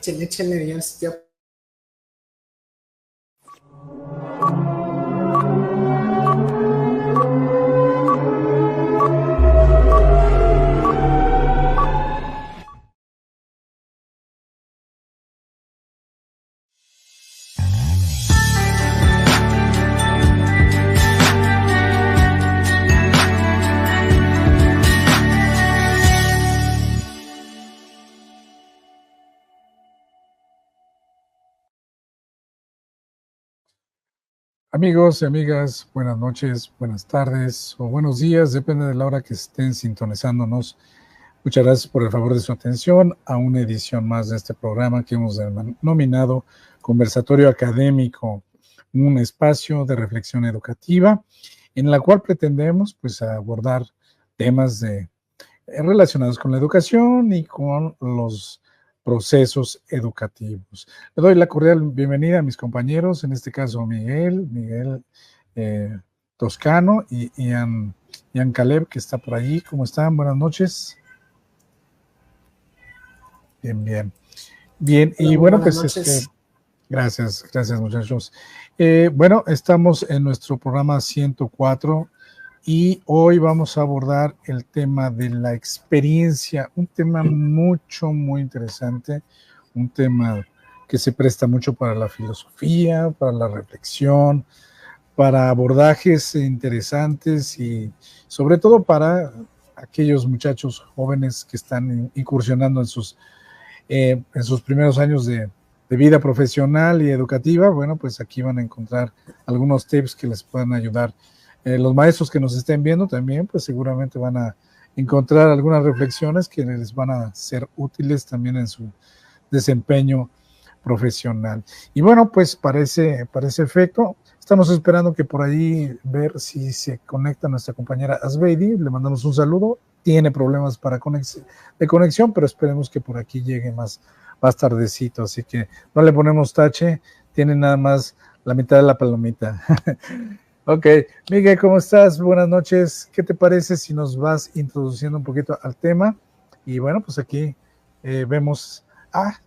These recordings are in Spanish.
échenle, ya. Amigos y amigas, buenas noches, buenas tardes o buenos días, depende de la hora que estén sintonizándonos. Muchas gracias por el favor de su atención a una edición más de este programa que hemos denominado Conversatorio Académico, un espacio de reflexión educativa en la cual pretendemos pues abordar temas relacionados con la educación y con los procesos educativos. Le doy la cordial bienvenida a mis compañeros, en este caso Miguel Toscano y Ian Caleb, que está por allí. ¿Cómo están? Buenas noches. Bien. Y bueno, pues gracias muchachos. Bueno, estamos en nuestro programa 104 y hoy vamos a abordar el tema de la experiencia, un tema muy interesante, un tema que se presta mucho para la filosofía, para la reflexión, para abordajes interesantes y sobre todo para aquellos muchachos jóvenes que están incursionando en sus primeros años de vida profesional y educativa. Bueno, pues aquí van a encontrar algunos tips que les puedan ayudar. Los maestros que nos estén viendo también, pues seguramente van a encontrar algunas reflexiones que les van a ser útiles también en su desempeño profesional. Y bueno, pues para ese efecto, estamos esperando que por ahí ver si se conecta nuestra compañera Asbeidi. Le mandamos un saludo. Tiene problemas de conexión, pero esperemos que por aquí llegue más tardecito, así que no le ponemos tache, tiene nada más la mitad de la palomita. Ok, Miguel, ¿cómo estás? Buenas noches. ¿Qué te parece si nos vas introduciendo un poquito al tema? Y bueno, pues aquí vemos,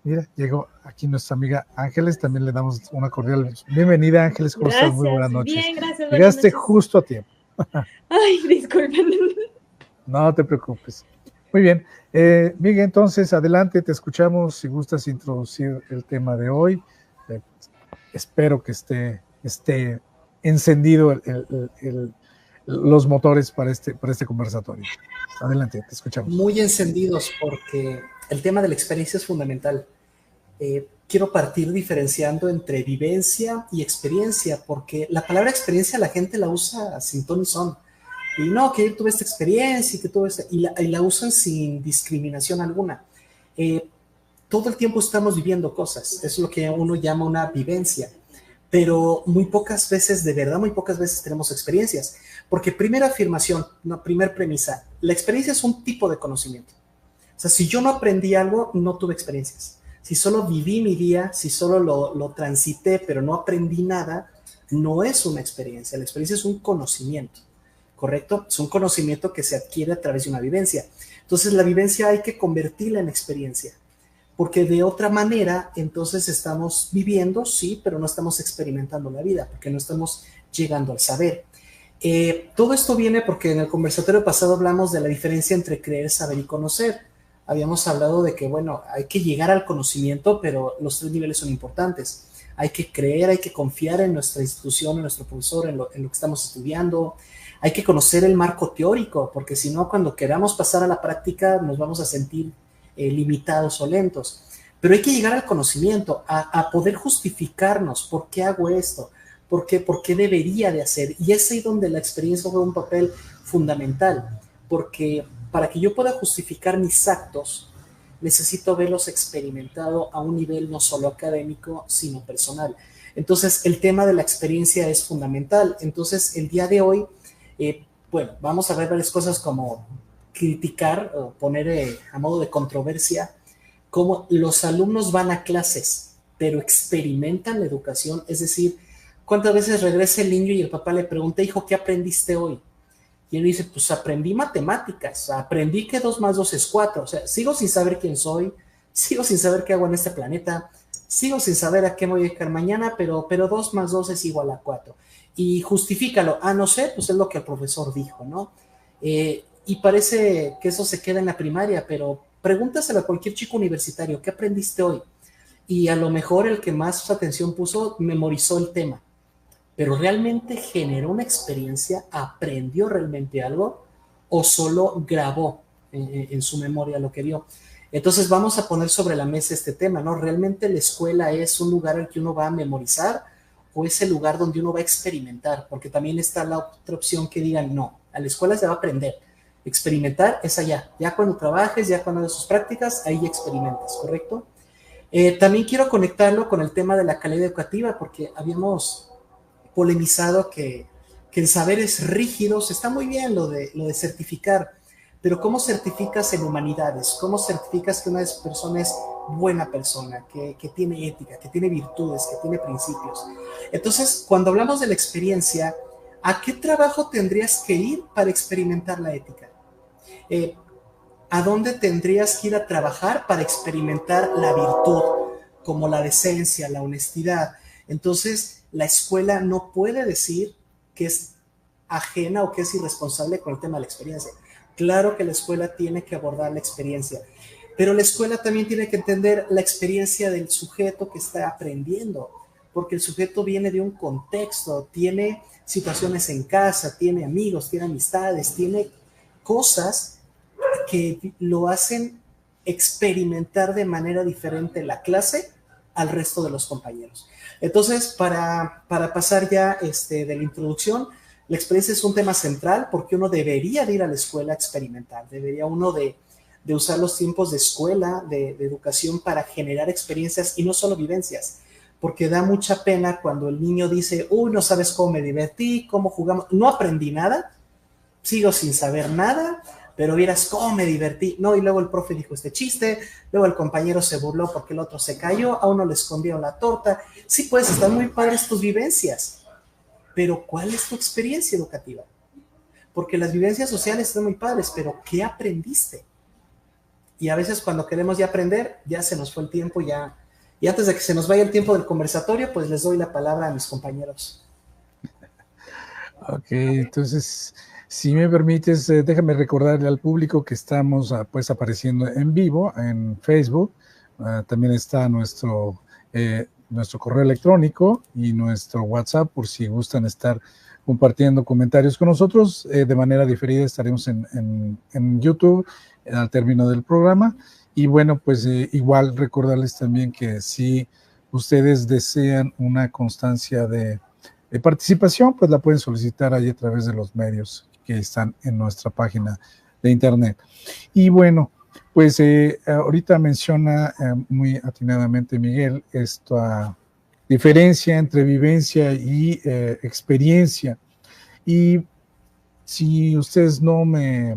mira, llegó aquí nuestra amiga Ángeles, también le damos una cordial bienvenida. Ángeles, ¿cómo estás? Muy buenas noches. Bien, gracias. Llegaste justo a tiempo. Ay, disculpen. No te preocupes. Muy bien. Miguel, entonces, adelante, te escuchamos. Si gustas introducir el tema de hoy, espero que esté encendido los motores para este conversatorio. Adelante, te escuchamos. Muy encendidos, porque el tema de la experiencia es fundamental. Quiero partir diferenciando entre vivencia y experiencia, porque la palabra experiencia la gente la usa sin ton y son. Y no, que yo tuve esta experiencia y que tuve y la usan sin discriminación alguna. Todo el tiempo estamos viviendo cosas, es lo que uno llama una vivencia, pero muy pocas veces, de verdad, muy pocas veces tenemos experiencias, porque primera afirmación, una primera premisa, la experiencia es un tipo de conocimiento. O sea, si yo no aprendí algo, no tuve experiencias. Si solo viví mi día, si solo lo transité, pero no aprendí nada, no es una experiencia. La experiencia es un conocimiento. ¿Correcto? Es un conocimiento que se adquiere a través de una vivencia. Entonces, la vivencia hay que convertirla en experiencia, porque de otra manera, entonces estamos viviendo, sí, pero no estamos experimentando la vida, porque no estamos llegando al saber. Todo esto viene porque en el conversatorio pasado hablamos de la diferencia entre creer, saber y conocer. Habíamos hablado de que, bueno, hay que llegar al conocimiento, pero los 3 niveles son importantes. Hay que creer, hay que confiar en nuestra institución, en nuestro profesor, en lo que estamos estudiando. Hay que conocer el marco teórico, porque si no, cuando queramos pasar a la práctica, nos vamos a sentir limitados o lentos. Pero hay que llegar al conocimiento, a poder justificarnos por qué hago esto, por qué debería de hacer. Y es ahí donde la experiencia juega un papel fundamental, porque para que yo pueda justificar mis actos, necesito verlos experimentados a un nivel no solo académico, sino personal. Entonces, el tema de la experiencia es fundamental. Entonces, el día de hoy, bueno, vamos a ver varias cosas como criticar o poner a modo de controversia cómo los alumnos van a clases, pero experimentan la educación. Es decir, ¿cuántas veces regresa el niño y el papá le pregunta, hijo, ¿qué aprendiste hoy? Y él dice, pues aprendí matemáticas, aprendí que 2 más 2 es 4. O sea, sigo sin saber quién soy, sigo sin saber qué hago en este planeta, sigo sin saber a qué me voy a dedicar mañana, pero 2 más 2 es igual a 4. Y justifícalo, no sé, pues es lo que el profesor dijo, ¿no? Y parece que eso se queda en la primaria, pero pregúntaselo a cualquier chico universitario, ¿qué aprendiste hoy? Y a lo mejor el que más atención puso memorizó el tema, pero realmente generó una experiencia, aprendió realmente algo o solo grabó en su memoria lo que vio. Entonces vamos a poner sobre la mesa este tema, ¿no? ¿Realmente la escuela es un lugar al que uno va a memorizar o es el lugar donde uno va a experimentar? Porque también está la otra opción que digan, no, a la escuela se va a aprender. Experimentar es allá. Ya cuando trabajes, ya cuando hagas sus prácticas, ahí experimentas, ¿correcto? También quiero conectarlo con el tema de la calidad educativa, porque habíamos polemizado que en saberes rígidos está muy bien lo de certificar, pero ¿cómo certificas en humanidades? ¿Cómo certificas que una persona es buena persona, que tiene ética, que tiene virtudes, que tiene principios? Entonces, cuando hablamos de la experiencia, ¿a qué trabajo tendrías que ir para experimentar la ética? Eh, ¿A dónde tendrías que ir a trabajar para experimentar la virtud, como la decencia, la honestidad? Entonces, la escuela no puede decir que es ajena o que es irresponsable con el tema de la experiencia. Claro que la escuela tiene que abordar la experiencia, pero la escuela también tiene que entender la experiencia del sujeto que está aprendiendo, porque el sujeto viene de un contexto, tiene situaciones en casa, tiene amigos, tiene amistades, tiene cosas que lo hacen experimentar de manera diferente la clase al resto de los compañeros. Entonces, para pasar ya de la introducción, la experiencia es un tema central porque uno debería de ir a la escuela a experimentar, debería uno de usar los tiempos de escuela, de educación para generar experiencias y no solo vivencias, porque da mucha pena cuando el niño dice, uy, no sabes cómo me divertí, cómo jugamos, no aprendí nada, sigo sin saber nada, pero vieras cómo me divertí. No, y luego el profe dijo este chiste, luego el compañero se burló porque el otro se cayó, a uno le escondieron la torta. Sí, pues están muy padres tus vivencias, pero ¿cuál es tu experiencia educativa? Porque las vivencias sociales están muy padres, pero ¿qué aprendiste? Y a veces cuando queremos ya aprender, ya se nos fue el tiempo, ya. Y antes de que se nos vaya el tiempo del conversatorio, pues les doy la palabra a mis compañeros. Ok, entonces, si me permites, déjame recordarle al público que estamos pues apareciendo en vivo en Facebook. También está nuestro correo electrónico y nuestro WhatsApp por si gustan estar compartiendo comentarios con nosotros. De manera diferida estaremos en YouTube al término del programa. Y bueno, pues igual recordarles también que si ustedes desean una constancia de participación, pues la pueden solicitar ahí a través de los medios que están en nuestra página de internet. Y bueno, pues ahorita menciona muy atinadamente Miguel esta diferencia entre vivencia y experiencia. Y si ustedes me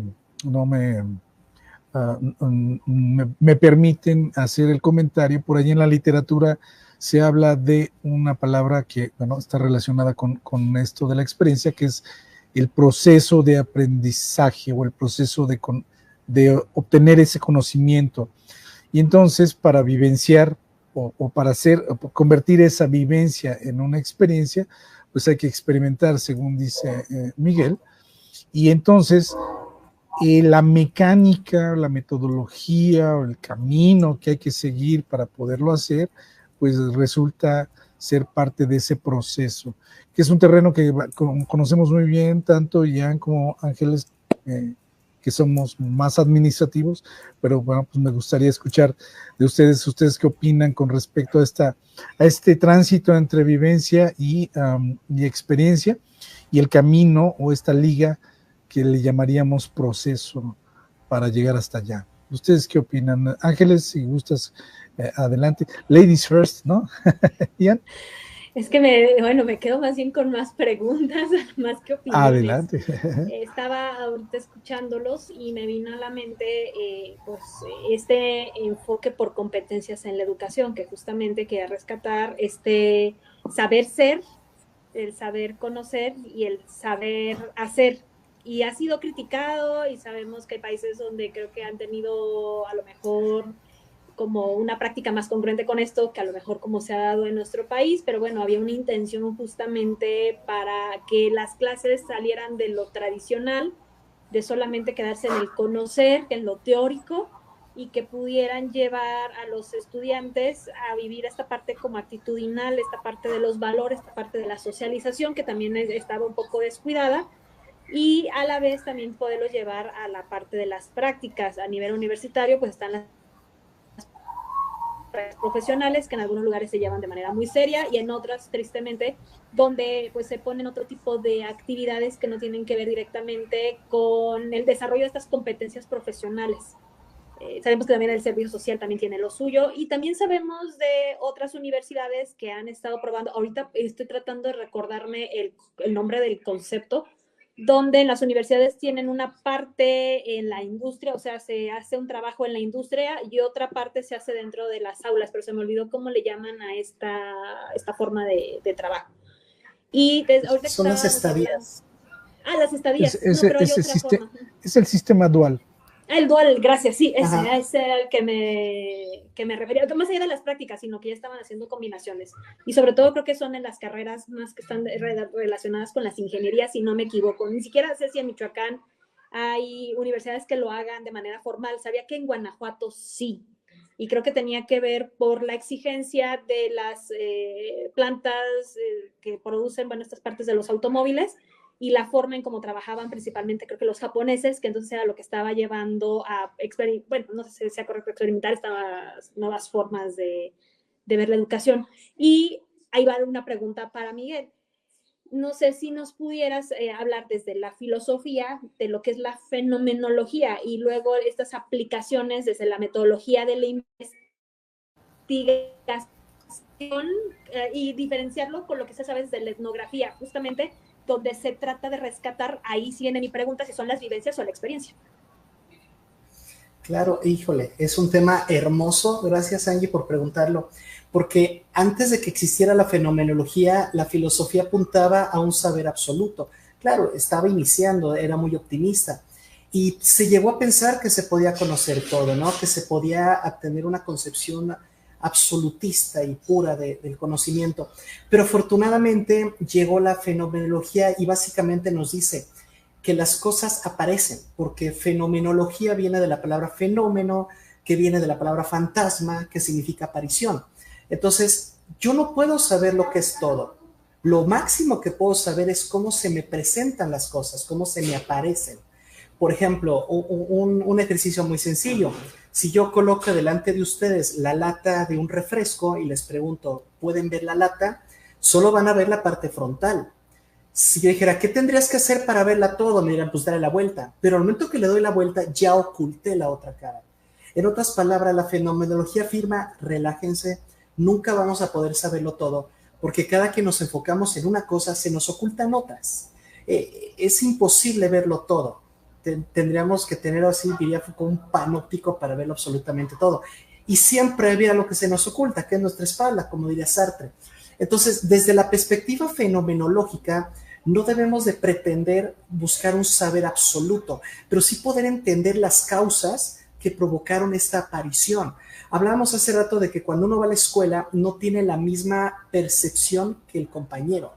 permiten hacer el comentario, por ahí en la literatura se habla de una palabra que, bueno, está relacionada con esto de la experiencia, que es el proceso de aprendizaje o el proceso de obtener ese conocimiento. Y entonces, para vivenciar o para convertir esa vivencia en una experiencia, pues hay que experimentar, según dice Miguel. Y entonces, la mecánica, la metodología o el camino que hay que seguir para poderlo hacer, pues resulta ser parte de ese proceso, que es un terreno que conocemos muy bien, tanto Ian como Ángeles, que somos más administrativos, pero bueno, pues me gustaría escuchar de ustedes qué opinan con respecto a este tránsito entre vivencia y experiencia, y el camino o esta liga que le llamaríamos proceso para llegar hasta allá. ¿Ustedes qué opinan? Ángeles, si gustas, adelante. Ladies first, ¿no? Ian. Es que me quedo más bien con más preguntas, más que opiniones. Adelante. Estaba ahorita escuchándolos y me vino a la mente pues este enfoque por competencias en la educación, que justamente quería rescatar este saber ser, el saber conocer y el saber hacer. Y ha sido criticado y sabemos que hay países donde creo que han tenido a lo mejor como una práctica más congruente con esto, que a lo mejor como se ha dado en nuestro país, pero bueno, había una intención justamente para que las clases salieran de lo tradicional, de solamente quedarse en el conocer, en lo teórico, y que pudieran llevar a los estudiantes a vivir esta parte como actitudinal, esta parte de los valores, esta parte de la socialización, que también estaba un poco descuidada, y a la vez también poderlos llevar a la parte de las prácticas. A nivel universitario, pues están las profesionales que en algunos lugares se llevan de manera muy seria y en otras, tristemente, donde pues se ponen otro tipo de actividades que no tienen que ver directamente con el desarrollo de estas competencias profesionales. Sabemos que también el servicio social también tiene lo suyo y también sabemos de otras universidades que han estado probando. Ahorita estoy tratando de recordarme el nombre del concepto, donde en las universidades tienen una parte en la industria, o sea, se hace un trabajo en la industria y otra parte se hace dentro de las aulas, pero se me olvidó cómo le llaman a esta forma de trabajo. Y ahorita son las estadías. Las estadías. No, pero hay otra forma. Es el sistema dual. El dual, gracias, sí, ese era el que me refería, más allá de las prácticas, sino que ya estaban haciendo combinaciones. Y sobre todo creo que son en las carreras más que están relacionadas con las ingenierías, si no me equivoco. Ni siquiera sé si en Michoacán hay universidades que lo hagan de manera formal. Sabía que en Guanajuato sí. Y creo que tenía que ver por la exigencia de las plantas que producen, bueno, estas partes de los automóviles, y la forma en cómo trabajaban principalmente, creo que los japoneses, que entonces era lo que estaba llevando a, bueno, no sé si sea correcto, experimentar estas nuevas formas de ver la educación. Y ahí va una pregunta para Miguel. No sé si nos pudieras hablar desde la filosofía de lo que es la fenomenología y luego estas aplicaciones desde la metodología de la investigación y diferenciarlo con lo que se sabe desde la etnografía, justamente donde se trata de rescatar, ahí sí viene mi pregunta, si son las vivencias o la experiencia. Claro, híjole, es un tema hermoso, gracias Angie por preguntarlo, porque antes de que existiera la fenomenología, la filosofía apuntaba a un saber absoluto. Claro, estaba iniciando, era muy optimista, y se llegó a pensar que se podía conocer todo, ¿no? Que se podía tener una concepción absolutista y pura del conocimiento. Pero afortunadamente llegó la fenomenología y básicamente nos dice que las cosas aparecen, porque fenomenología viene de la palabra fenómeno, que viene de la palabra fantasma, que significa aparición. Entonces, yo no puedo saber lo que es todo. Lo máximo que puedo saber es cómo se me presentan las cosas, cómo se me aparecen. Por ejemplo, un ejercicio muy sencillo. Si yo coloco delante de ustedes la lata de un refresco y les pregunto, ¿pueden ver la lata? Solo van a ver la parte frontal. Si yo dijera, ¿qué tendrías que hacer para verla todo? Me dirán, pues darle la vuelta. Pero al momento que le doy la vuelta, ya oculté la otra cara. En otras palabras, la fenomenología afirma, relájense, nunca vamos a poder saberlo todo, porque cada que nos enfocamos en una cosa, se nos ocultan otras. Es imposible verlo todo. Tendríamos que tener así, diría Foucault, un panóptico para verlo absolutamente todo. Y siempre había lo que se nos oculta, que es nuestra espalda, como diría Sartre. Entonces, desde la perspectiva fenomenológica, no debemos de pretender buscar un saber absoluto, pero sí poder entender las causas que provocaron esta aparición. Hablábamos hace rato de que cuando uno va a la escuela no tiene la misma percepción que el compañero,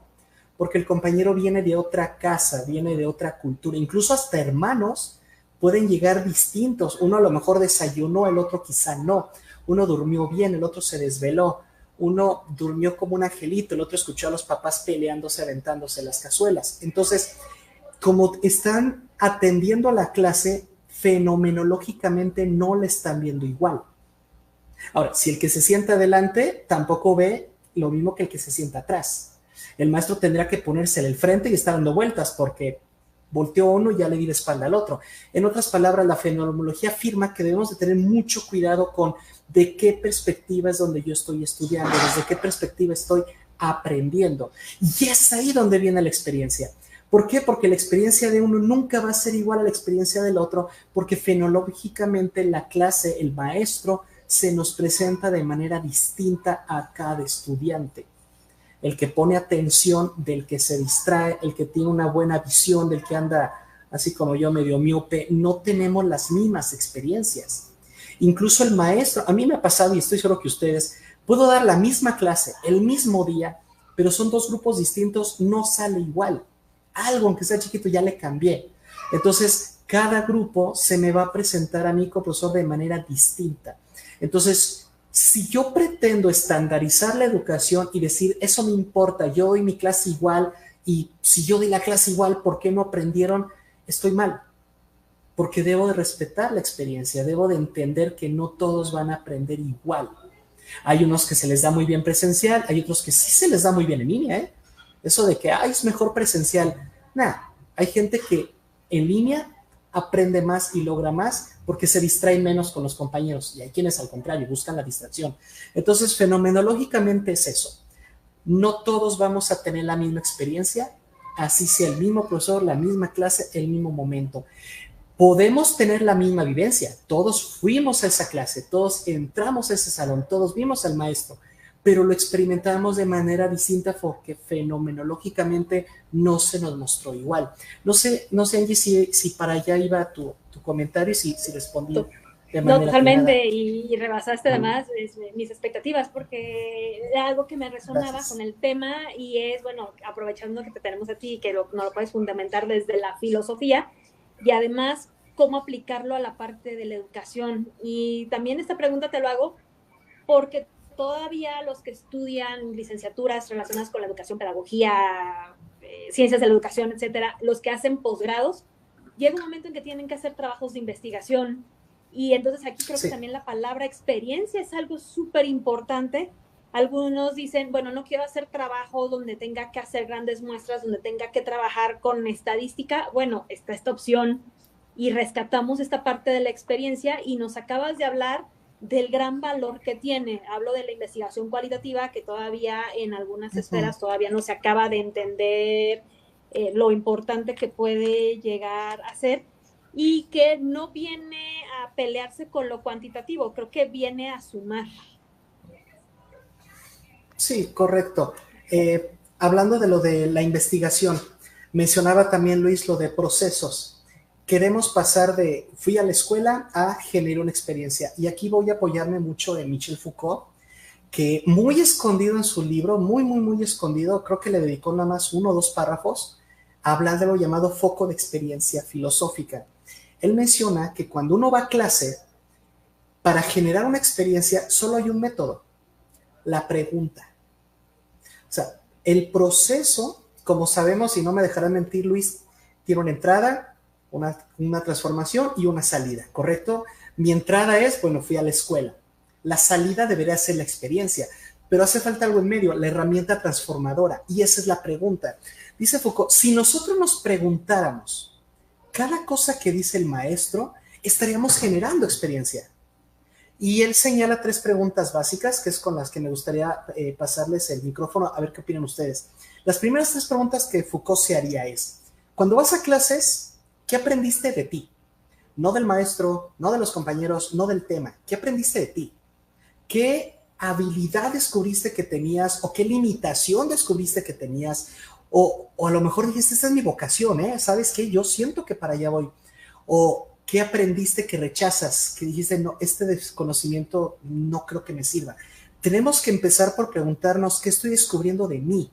porque el compañero viene de otra casa, viene de otra cultura, incluso hasta hermanos pueden llegar distintos. Uno a lo mejor desayunó, el otro quizá no. Uno durmió bien, el otro se desveló. Uno durmió como un angelito, el otro escuchó a los papás peleándose, aventándose las cazuelas. Entonces, como están atendiendo a la clase, fenomenológicamente no le están viendo igual. Ahora, si el que se sienta adelante tampoco ve lo mismo que el que se sienta atrás, el maestro tendrá que ponerse en el frente y estar dando vueltas porque volteó uno y ya le di la espalda al otro. En otras palabras, la fenomenología afirma que debemos de tener mucho cuidado con de qué perspectiva es donde yo estoy estudiando, desde qué perspectiva estoy aprendiendo. Y es ahí donde viene la experiencia. ¿Por qué? Porque la experiencia de uno nunca va a ser igual a la experiencia del otro, porque fenomenológicamente la clase, el maestro, se nos presenta de manera distinta a cada estudiante. El que pone atención, del que se distrae, el que tiene una buena visión, del que anda así como yo medio miope, no tenemos las mismas experiencias. Incluso el maestro, a mí me ha pasado y estoy seguro que ustedes, puedo dar la misma clase el mismo día, pero son dos grupos distintos, no sale igual. Algo, aunque sea chiquito, ya le cambié. Entonces, cada grupo se me va a presentar a mí como profesor de manera distinta. Entonces, si yo pretendo estandarizar la educación y decir, eso me importa, yo doy mi clase igual, y si yo doy la clase igual, ¿por qué no aprendieron? Estoy mal, porque debo de respetar la experiencia, debo de entender que no todos van a aprender igual. Hay unos que se les da muy bien presencial, hay otros que sí se les da muy bien en línea, ¿eh? Eso de que, es mejor presencial. Hay gente que en línea aprende más y logra más porque se distrae menos con los compañeros, y hay quienes al contrario buscan la distracción. Entonces, fenomenológicamente es eso. No todos vamos a tener la misma experiencia, así sea el mismo profesor, la misma clase, el mismo momento. Podemos tener la misma vivencia, todos fuimos a esa clase, todos entramos a ese salón, todos vimos al maestro, pero lo experimentamos de manera distinta porque fenomenológicamente no se nos mostró igual. No sé Angie, si para allá iba tu comentario y si respondí de manera no, totalmente, y rebasaste además mis expectativas, porque era algo que me resonaba con el tema, y es, bueno, aprovechando que te tenemos a ti y que no lo puedes fundamentar desde la filosofía, y además cómo aplicarlo a la parte de la educación. Y también esta pregunta te lo hago porque todavía los que estudian licenciaturas relacionadas con la educación, pedagogía, ciencias de la educación, etcétera, los que hacen posgrados, llega un momento en que tienen que hacer trabajos de investigación, y entonces aquí creo que también la palabra experiencia es algo súper importante. Algunos dicen, bueno, no quiero hacer trabajo donde tenga que hacer grandes muestras, donde tenga que trabajar con estadística. Bueno, está esta opción y rescatamos esta parte de la experiencia, y nos acabas de hablar del gran valor que tiene. Hablo de la investigación cualitativa, que todavía en algunas esferas todavía no se acaba de entender lo importante que puede llegar a ser, y que no viene a pelearse con lo cuantitativo, creo que viene a sumar. Sí, correcto. Hablando de lo de la investigación, mencionaba también Luis lo de procesos. Queremos pasar de fui a la escuela a generar una experiencia. Y aquí voy a apoyarme mucho de Michel Foucault, que muy escondido en su libro, muy escondido, creo que le dedicó nada más 1 o 2 párrafos a hablar de lo llamado foco de experiencia filosófica. Él menciona que cuando uno va a clase, para generar una experiencia solo hay un método: la pregunta. O sea, el proceso, como sabemos, y no me dejarán mentir Luis, tiene una entrada, una transformación y una salida, ¿correcto? Mi entrada es, bueno, fui a la escuela. La salida debería ser la experiencia, pero hace falta algo en medio, la herramienta transformadora, y esa es la pregunta. Dice Foucault, si nosotros nos preguntáramos cada cosa que dice el maestro, estaríamos generando experiencia. Y él señala 3 preguntas básicas, que es con las que me gustaría pasarles el micrófono, a ver qué opinan ustedes. Las primeras 3 preguntas que Foucault se haría es, cuando vas a clases, ¿qué aprendiste de ti? No del maestro, no de los compañeros, no del tema. ¿Qué aprendiste de ti? ¿Qué habilidad descubriste que tenías, o qué limitación descubriste que tenías? O a lo mejor dijiste, esta es mi vocación, ¿sabes qué? Yo siento que para allá voy. O ¿qué aprendiste que rechazas? Que dijiste, no, este desconocimiento no creo que me sirva. Tenemos que empezar por preguntarnos qué estoy descubriendo de mí,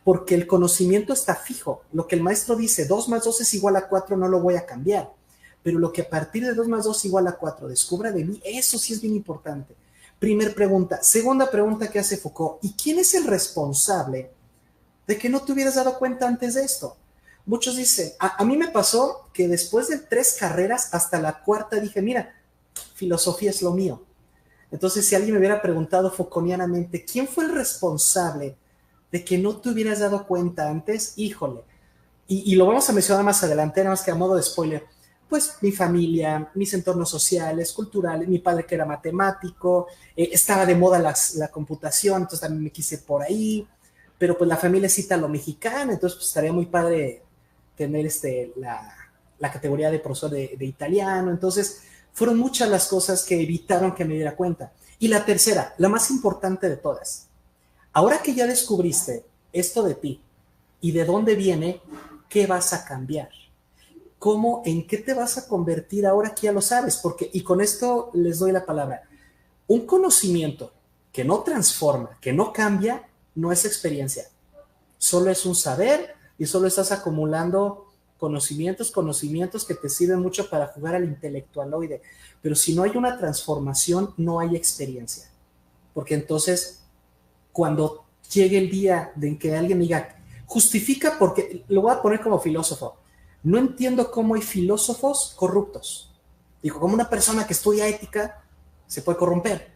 porque el conocimiento está fijo. Lo que el maestro dice, 2 más 2 es igual a 4, no lo voy a cambiar. Pero lo que a partir de 2 más 2 es igual a 4 descubra de mí, eso sí es bien importante. Primer pregunta. Segunda pregunta que hace Foucault, ¿y quién es el responsable de que no te hubieras dado cuenta antes de esto? Muchos dicen, a mí me pasó que después de 3 carreras, hasta la 4ª dije, mira, filosofía es lo mío. Entonces, si alguien me hubiera preguntado Foucaultianamente, ¿quién fue el responsable de que no te hubieras dado cuenta antes? Híjole. Y lo vamos a mencionar más adelante, nada más que a modo de spoiler. Pues mi familia, mis entornos sociales, culturales, mi padre que era matemático, estaba de moda la computación, entonces también me quise por ahí, pero pues la familia es ítalo-mexicana, entonces pues estaría muy padre tener la categoría de profesor de italiano. Entonces fueron muchas las cosas que evitaron que me diera cuenta. Y la tercera, la más importante de todas, ahora que ya descubriste esto de ti y de dónde viene, ¿qué vas a cambiar? ¿cómo, en qué te vas a convertir ahora que ya lo sabes? Porque, y con esto les doy la palabra, un conocimiento que no transforma, que no cambia, no es experiencia. Solo es un saber y solo estás acumulando conocimientos que te sirven mucho para jugar al intelectualoide. Pero si no hay una transformación, no hay experiencia. Porque entonces, cuando llegue el día en que alguien diga, justifica, porque lo voy a poner como filósofo, no entiendo cómo hay filósofos corruptos. Digo, como una persona que estudia ética se puede corromper.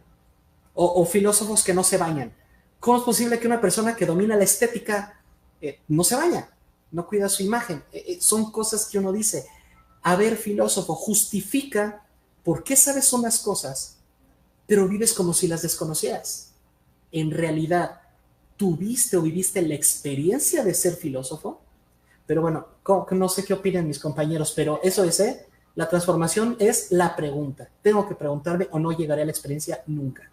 O filósofos que no se bañan. ¿Cómo es posible que una persona que domina la estética no se baña? No cuida su imagen. Son cosas que uno dice. A ver, filósofo, justifica por qué sabes unas cosas, pero vives como si las desconocieras. En realidad, ¿tuviste o viviste la experiencia de ser filósofo? Pero bueno, no sé qué opinan mis compañeros, pero eso es, la transformación es la pregunta. Tengo que preguntarme o no llegaré a la experiencia nunca.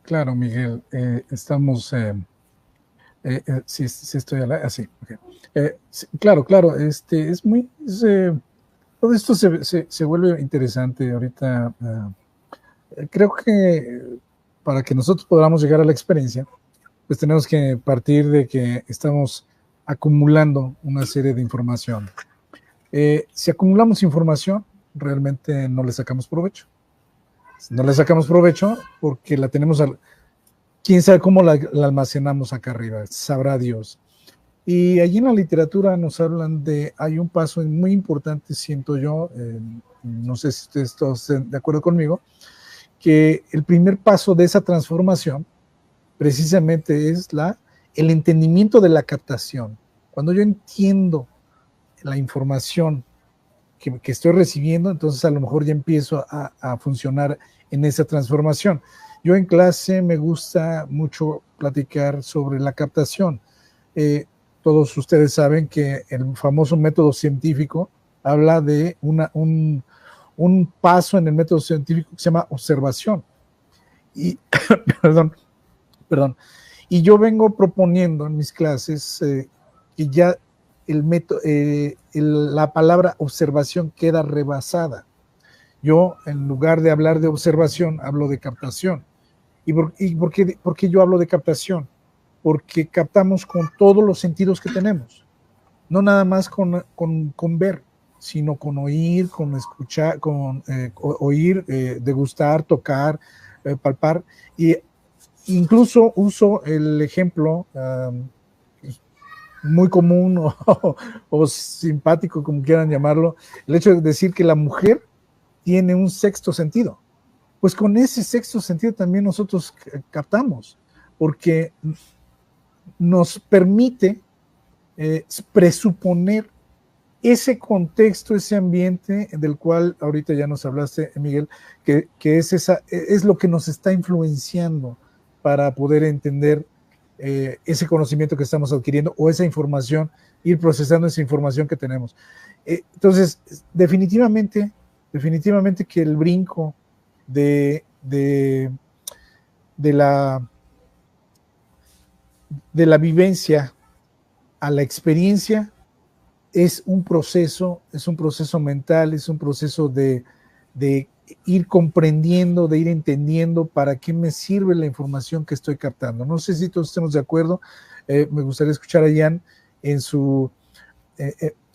Claro, Miguel, estamos, sí, estoy así. Okay. Sí, claro, todo esto se vuelve interesante ahorita. Creo que para que nosotros podamos llegar a la experiencia, pues tenemos que partir de que estamos acumulando una serie de información. Si acumulamos información, realmente no le sacamos provecho. No le sacamos provecho porque la tenemos, quién sabe cómo la almacenamos acá arriba, sabrá Dios. Y allí en la literatura nos hablan hay un paso muy importante, siento yo, no sé si ustedes todos estén de acuerdo conmigo, que el primer paso de esa transformación precisamente es el entendimiento de la captación. Cuando yo entiendo la información que estoy recibiendo, entonces a lo mejor ya empiezo a funcionar en esa transformación. Yo en clase me gusta mucho platicar sobre la captación. Todos ustedes saben que el famoso método científico habla de un paso en el método científico que se llama observación. Y, perdón. Y yo vengo proponiendo en mis clases que ya la palabra observación queda rebasada. Yo, en lugar de hablar de observación, hablo de captación. ¿Y por qué yo hablo de captación? Porque captamos con todos los sentidos que tenemos. No nada más con ver, sino con oír, con escuchar, con oír, degustar, tocar, palpar. Y incluso uso el ejemplo muy común o simpático, como quieran llamarlo, el hecho de decir que la mujer tiene un sexto sentido. Pues con ese sexto sentido también nosotros captamos, porque nos permite presuponer ese contexto, ese ambiente del cual ahorita ya nos hablaste, Miguel, que es lo que nos está influenciando para poder entender ese conocimiento que estamos adquiriendo o esa información, ir procesando esa información que tenemos. Entonces, definitivamente que el brinco de la vivencia a la experiencia es un proceso mental, es un proceso de ir comprendiendo, de ir entendiendo para qué me sirve la información que estoy captando. No sé si todos estemos de acuerdo. Me gustaría escuchar a Jan en su...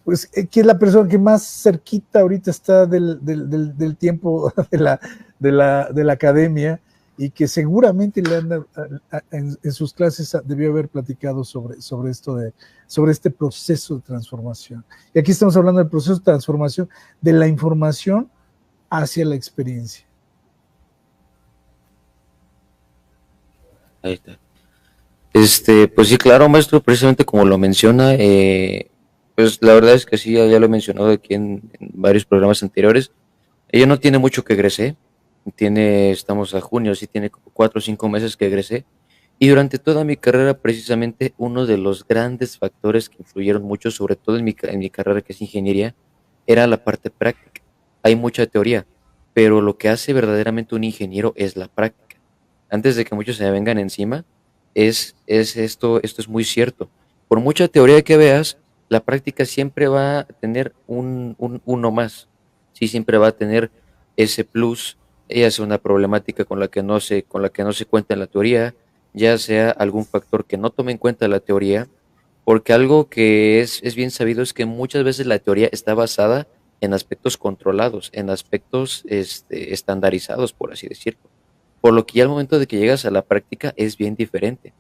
pues que es la persona que más cerquita ahorita está del tiempo de la academia y que seguramente en sus clases debió haber platicado sobre este proceso de transformación. Y aquí estamos hablando del proceso de transformación de la información hacia la experiencia. Ahí está. Pues sí, claro, maestro, precisamente como lo menciona, pues la verdad es que sí, ya lo he mencionado aquí en varios programas anteriores. Ella no tiene mucho que egresé, estamos a junio, sí tiene 4 o 5 meses que egresé, y durante toda mi carrera precisamente uno de los grandes factores que influyeron mucho, sobre todo en mi carrera que es ingeniería, era la parte práctica. Hay mucha teoría, pero lo que hace verdaderamente un ingeniero es la práctica. Antes de que muchos se me vengan encima, esto es muy cierto. Por mucha teoría que veas, La práctica siempre va a tener un uno más, sí, siempre va a tener ese plus, ya sea una problemática con la que no se cuenta en la teoría, ya sea algún factor que no tome en cuenta la teoría, porque algo que es bien sabido es que muchas veces la teoría está basada en aspectos controlados, en aspectos estandarizados, por así decirlo. Por lo que ya al momento de que llegas a la práctica es bien diferente,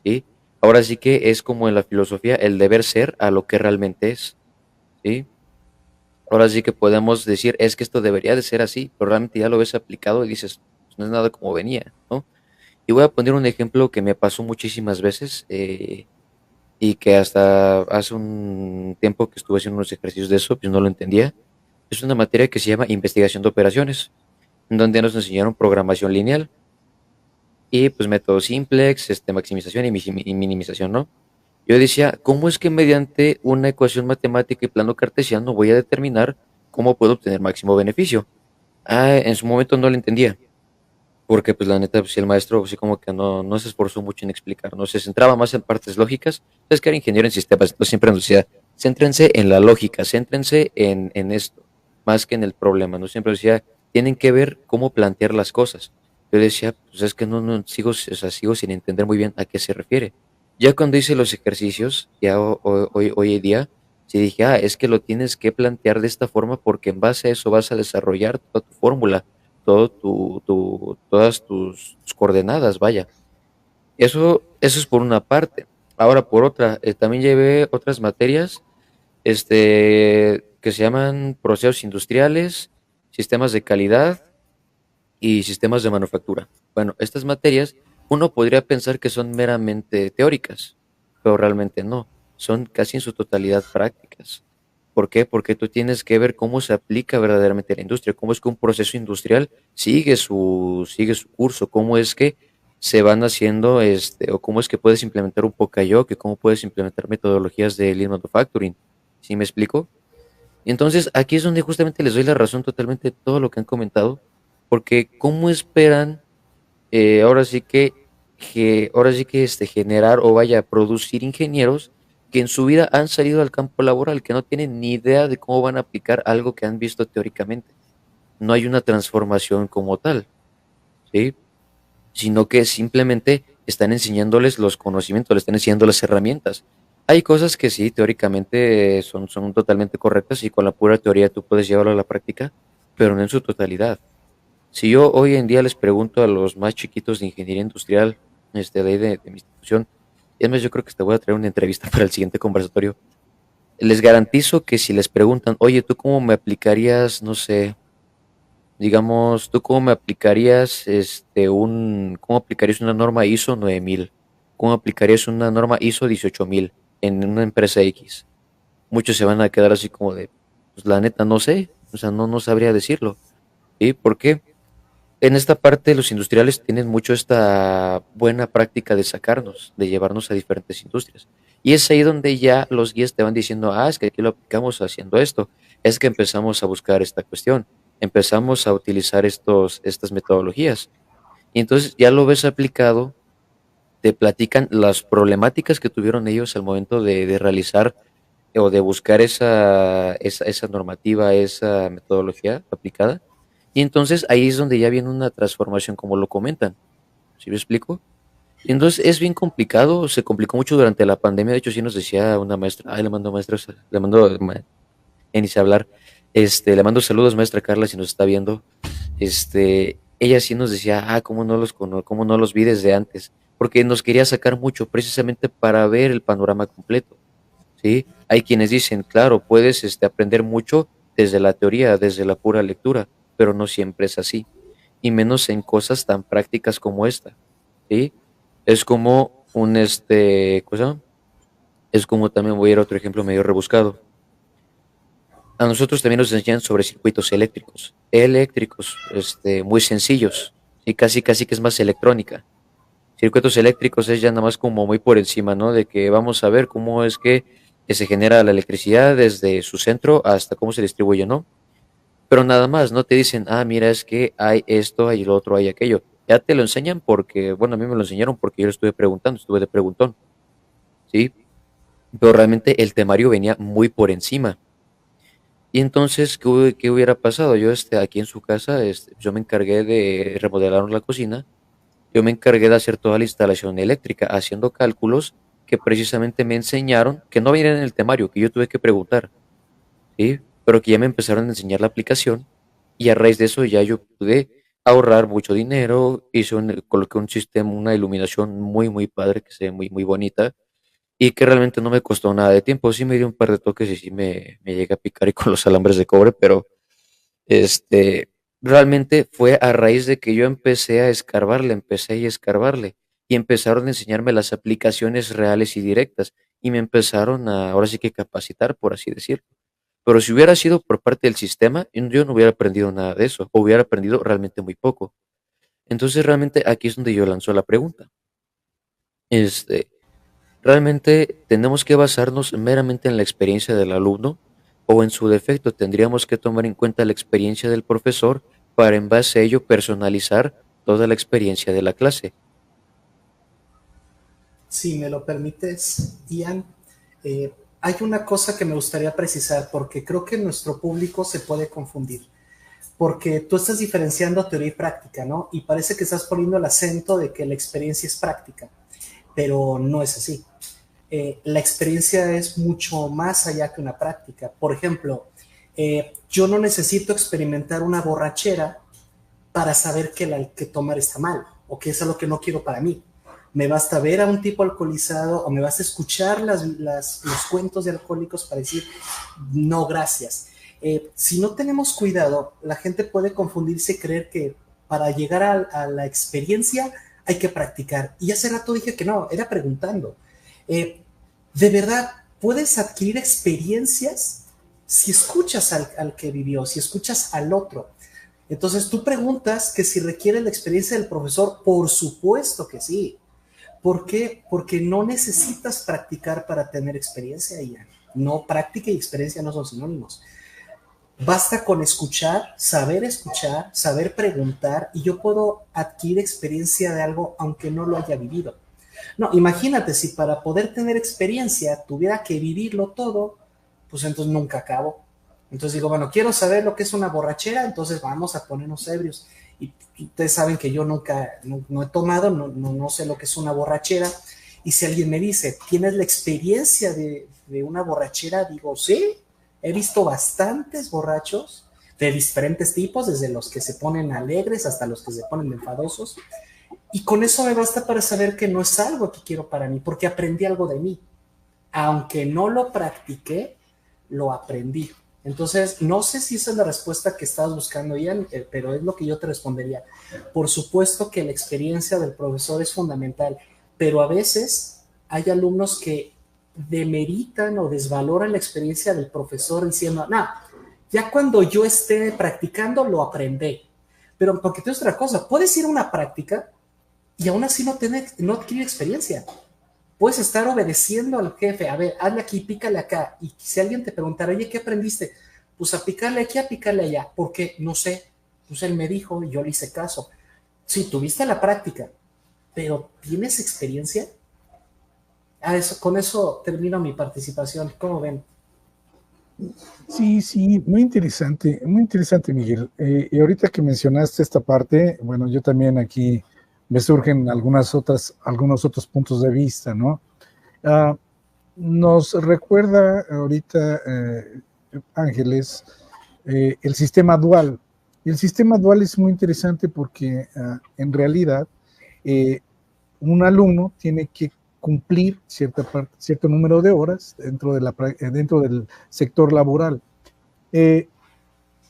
¿sí? Ahora sí que es como en la filosofía el deber ser a lo que realmente es, ¿sí? Ahora sí que podemos decir, es que esto debería de ser así, pero realmente ya lo ves aplicado y dices, pues no es nada como venía, ¿no? Y voy a poner un ejemplo que me pasó muchísimas veces y que hasta hace un tiempo que estuve haciendo unos ejercicios de eso, pues no lo entendía. Es una materia que se llama investigación de operaciones, en donde nos enseñaron programación lineal y pues métodos simplex, maximización y minimización, ¿no? Yo decía, ¿cómo es que mediante una ecuación matemática y plano cartesiano voy a determinar cómo puedo obtener máximo beneficio? Ah, en su momento no lo entendía, porque pues la neta, pues sí, el maestro así como que no se esforzó mucho en explicar, no se centraba más en partes lógicas, es que era ingeniero en sistemas, entonces siempre nos decía, céntrense en la lógica, céntrense en esto, más que en el problema, ¿no? Siempre decía, tienen que ver cómo plantear las cosas. Yo decía, pues es que no sigo, o sea, sigo sin entender muy bien a qué se refiere. Ya cuando hice los ejercicios, ya hoy en día, sí dije, ah, es que lo tienes que plantear de esta forma porque en base a eso vas a desarrollar toda tu fórmula, todas tus coordenadas, vaya. Eso es por una parte. Ahora, por otra, también llevé otras materias, que se llaman procesos industriales, sistemas de calidad y sistemas de manufactura. Bueno, estas materias, uno podría pensar que son meramente teóricas, pero realmente no, son casi en su totalidad prácticas. ¿Por qué? Porque tú tienes que ver cómo se aplica verdaderamente a la industria, cómo es que un proceso industrial sigue su curso, cómo es que se van haciendo, o cómo es que puedes implementar un Poka-yoke, cómo puedes implementar metodologías de Lean Manufacturing. ¿Sí me explico? Y entonces aquí es donde justamente les doy la razón totalmente de todo lo que han comentado, porque cómo esperan ahora sí que generar o vaya a producir ingenieros que en su vida han salido al campo laboral, que no tienen ni idea de cómo van a aplicar algo que han visto teóricamente. No hay una transformación como tal, ¿sí? Sino que simplemente están enseñándoles los conocimientos, les están enseñando las herramientas. Hay cosas que sí, teóricamente son totalmente correctas y con la pura teoría tú puedes llevarlo a la práctica, pero no en su totalidad. Si yo hoy en día les pregunto a los más chiquitos de ingeniería industrial, de ahí de mi institución, y además yo creo que te voy a traer una entrevista para el siguiente conversatorio, les garantizo que si les preguntan, oye, ¿tú cómo me aplicarías, no sé, digamos, ¿tú cómo me aplicarías cómo aplicarías una norma ISO 9000? ¿Cómo aplicarías una norma ISO 18000 en una empresa X? Muchos se van a quedar así como de, pues la neta no sé, o sea, no sabría decirlo. ¿Sí? ¿Por qué? En esta parte los industriales tienen mucho esta buena práctica de sacarnos, de llevarnos a diferentes industrias. Y es ahí donde ya los guías te van diciendo, ah, es que aquí lo aplicamos haciendo esto. Es que empezamos a buscar esta cuestión, empezamos a utilizar estas metodologías. Y entonces ya lo ves aplicado, te platican las problemáticas que tuvieron ellos al momento de realizar o de buscar esa normativa, esa metodología aplicada. Y entonces ahí es donde ya viene una transformación, como lo comentan. ¿Sí me explico? Y entonces es bien complicado, se complicó mucho durante la pandemia. De hecho, sí nos decía una maestra, ay, le mando maestros, ya ni sé hablar, le mando saludos, maestra Carla, si nos está viendo. Ella sí nos decía, ah, cómo no los vi desde antes, porque nos quería sacar mucho precisamente para ver el panorama completo. ¿Sí? Hay quienes dicen, claro, puedes aprender mucho desde la teoría, desde la pura lectura, pero no siempre es así, y menos en cosas tan prácticas como esta, ¿sí? Es como cosa, es como también voy a ir a otro ejemplo medio rebuscado. A nosotros también nos enseñan sobre circuitos eléctricos, muy sencillos, y casi que es más electrónica. Circuitos eléctricos es ya nada más como muy por encima, ¿no? De que vamos a ver cómo es que se genera la electricidad desde su centro hasta cómo se distribuye, ¿no? Pero nada más, no te dicen, ah, mira, es que hay esto, hay lo otro, hay aquello. Ya te lo enseñan porque, bueno, a mí me lo enseñaron porque yo lo estuve preguntando, estuve de preguntón, ¿sí? pero realmente el temario venía muy por encima. Y entonces, ¿qué hubiera pasado? Yo aquí en su casa, yo me encargué de remodelar la cocina, yo me encargué de hacer toda la instalación eléctrica, haciendo cálculos que precisamente me enseñaron, que no vienen en el temario, que yo tuve que preguntar, ¿sí? Pero que ya me empezaron a enseñar la aplicación y a raíz de eso ya yo pude ahorrar mucho dinero, coloqué un sistema, una iluminación muy, muy padre, que se ve muy, muy bonita y que realmente no me costó nada de tiempo. Sí me dio un par de toques y sí me llegué a picar y con los alambres de cobre, pero este, realmente fue a raíz de que yo empecé a escarbarle, empecé a escarbarle y empezaron a enseñarme las aplicaciones reales y directas y me empezaron a, ahora sí que capacitar, por así decirlo. Pero si hubiera sido por parte del sistema, yo no hubiera aprendido nada de eso, o hubiera aprendido realmente muy poco. Entonces realmente aquí es donde yo lanzo la pregunta. Este, ¿Realmente tenemos que basarnos meramente en la experiencia del alumno o en su defecto tendríamos que tomar en cuenta la experiencia del profesor para en base a ello personalizar toda la experiencia de la clase? Si me lo permites, Ian, hay una cosa que me gustaría precisar porque creo que nuestro público se puede confundir. Porque tú estás diferenciando teoría y práctica, ¿no? Y parece que estás poniendo el acento de que la experiencia es práctica, pero no es así. La experiencia es mucho más allá que una práctica. Por ejemplo, yo no necesito experimentar una borrachera para saber que tomar está mal o que es algo que no quiero para mí. Me basta ver a un tipo alcoholizado o me basta escuchar los cuentos de alcohólicos para decir, no, gracias. Si no tenemos cuidado, la gente puede confundirse y creer que para llegar a la experiencia hay que practicar. Y hace rato dije que no, era preguntando. De verdad, puedes adquirir experiencias si escuchas al que vivió, si escuchas al otro. Entonces tú preguntas que si requiere la experiencia del profesor, por supuesto que sí. ¿Por qué? Porque no necesitas practicar para tener experiencia, Ian. No, práctica y experiencia no son sinónimos. Basta con escuchar, saber preguntar y yo puedo adquirir experiencia de algo aunque no lo haya vivido. No, imagínate si para poder tener experiencia tuviera que vivirlo todo, pues entonces nunca acabo. Entonces digo, bueno, quiero saber lo que es una borrachera, entonces vamos a ponernos ebrios. Y ustedes saben que yo nunca, no he tomado, no sé lo que es una borrachera. Y si alguien me dice, ¿tienes la experiencia de una borrachera? Digo, sí, he visto bastantes borrachos de diferentes tipos, desde los que se ponen alegres hasta los que se ponen enfadosos. Y con eso me basta para saber que no es algo que quiero para mí, porque aprendí algo de mí. Aunque no lo practiqué, lo aprendí. Entonces, no sé si esa es la respuesta que estabas buscando, Ian, pero es lo que yo te respondería. Por supuesto que la experiencia del profesor es fundamental, pero a veces hay alumnos que demeritan o desvaloran la experiencia del profesor diciendo, no, ya cuando yo esté practicando lo aprendí. Pero porque te otra cosa, puedes ir a una práctica y aún así no adquirir experiencia. Puedes estar obedeciendo al jefe, a ver, hazle aquí, pícale acá, y si alguien te preguntara, oye, ¿qué aprendiste? Pues a picarle aquí, a picarle allá, porque no sé, pues él me dijo y yo le hice caso. Sí, tuviste la práctica, pero ¿tienes experiencia? Con eso termino mi participación. ¿Cómo ven? Sí, muy interesante, Miguel. Y ahorita que mencionaste esta parte, bueno, yo también aquí me surgen algunos otros puntos de vista, ¿no? Nos recuerda ahorita Ángeles el sistema dual. Y el sistema dual es muy interesante porque en realidad un alumno tiene que cumplir cierto número de horas dentro del sector laboral.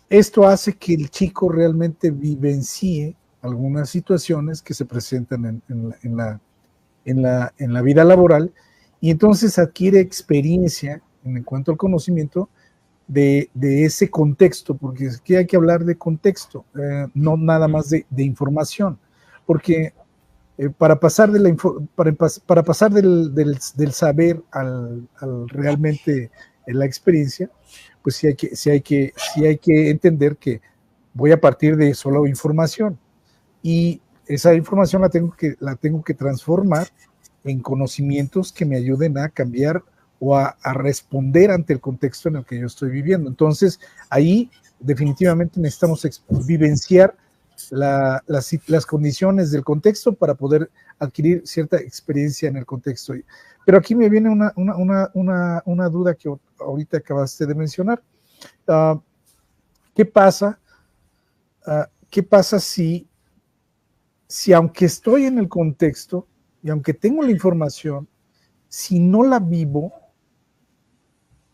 Esto hace que el chico realmente vivencie algunas situaciones que se presentan en la vida laboral y entonces adquiere experiencia en cuanto al conocimiento de ese contexto, porque aquí hay que hablar de contexto, no nada más de información, porque para pasar, para pasar del saber al realmente la experiencia, pues sí hay que entender que voy a partir de solo información y esa información la tengo que transformar en conocimientos que me ayuden a cambiar o a responder ante el contexto en el que yo estoy viviendo. Entonces, ahí definitivamente necesitamos vivenciar las condiciones del contexto para poder adquirir cierta experiencia en el contexto. Pero aquí me viene una duda que ahorita acabaste de mencionar. ¿Qué pasa si aunque estoy en el contexto y aunque tengo la información, si no la vivo,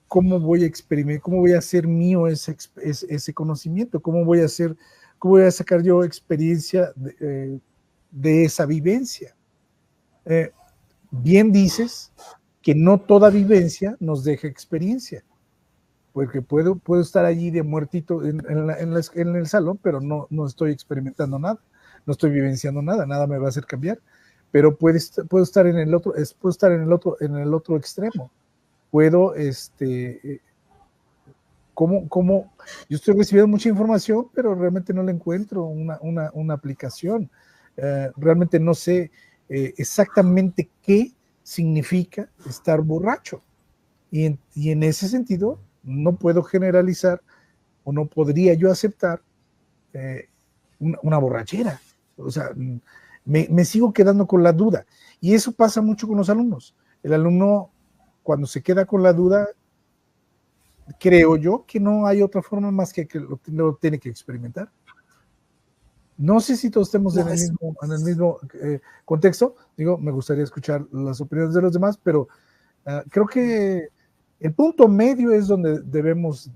¿cómo voy a experimentar? ¿Cómo voy a hacer mío ese conocimiento? ¿Cómo voy a sacar yo experiencia de esa vivencia? Bien dices que no toda vivencia nos deja experiencia, porque puedo estar allí de muertito en el salón, pero no estoy experimentando nada, no estoy vivenciando nada me va a hacer cambiar, pero puedo estar en el otro extremo. Puedo, ¿cómo? Yo estoy recibiendo mucha información, pero realmente no le encuentro una aplicación. Realmente no sé exactamente qué significa estar borracho. Y en ese sentido, no puedo generalizar o no podría yo aceptar una borrachera. O sea, me sigo quedando con la duda. Y eso pasa mucho con los alumnos. El alumno, cuando se queda con la duda, creo yo que no hay otra forma más que lo tiene que experimentar. No sé si todos estemos en el mismo contexto. Digo, me gustaría escuchar las opiniones de los demás, pero creo que el punto medio es donde debemos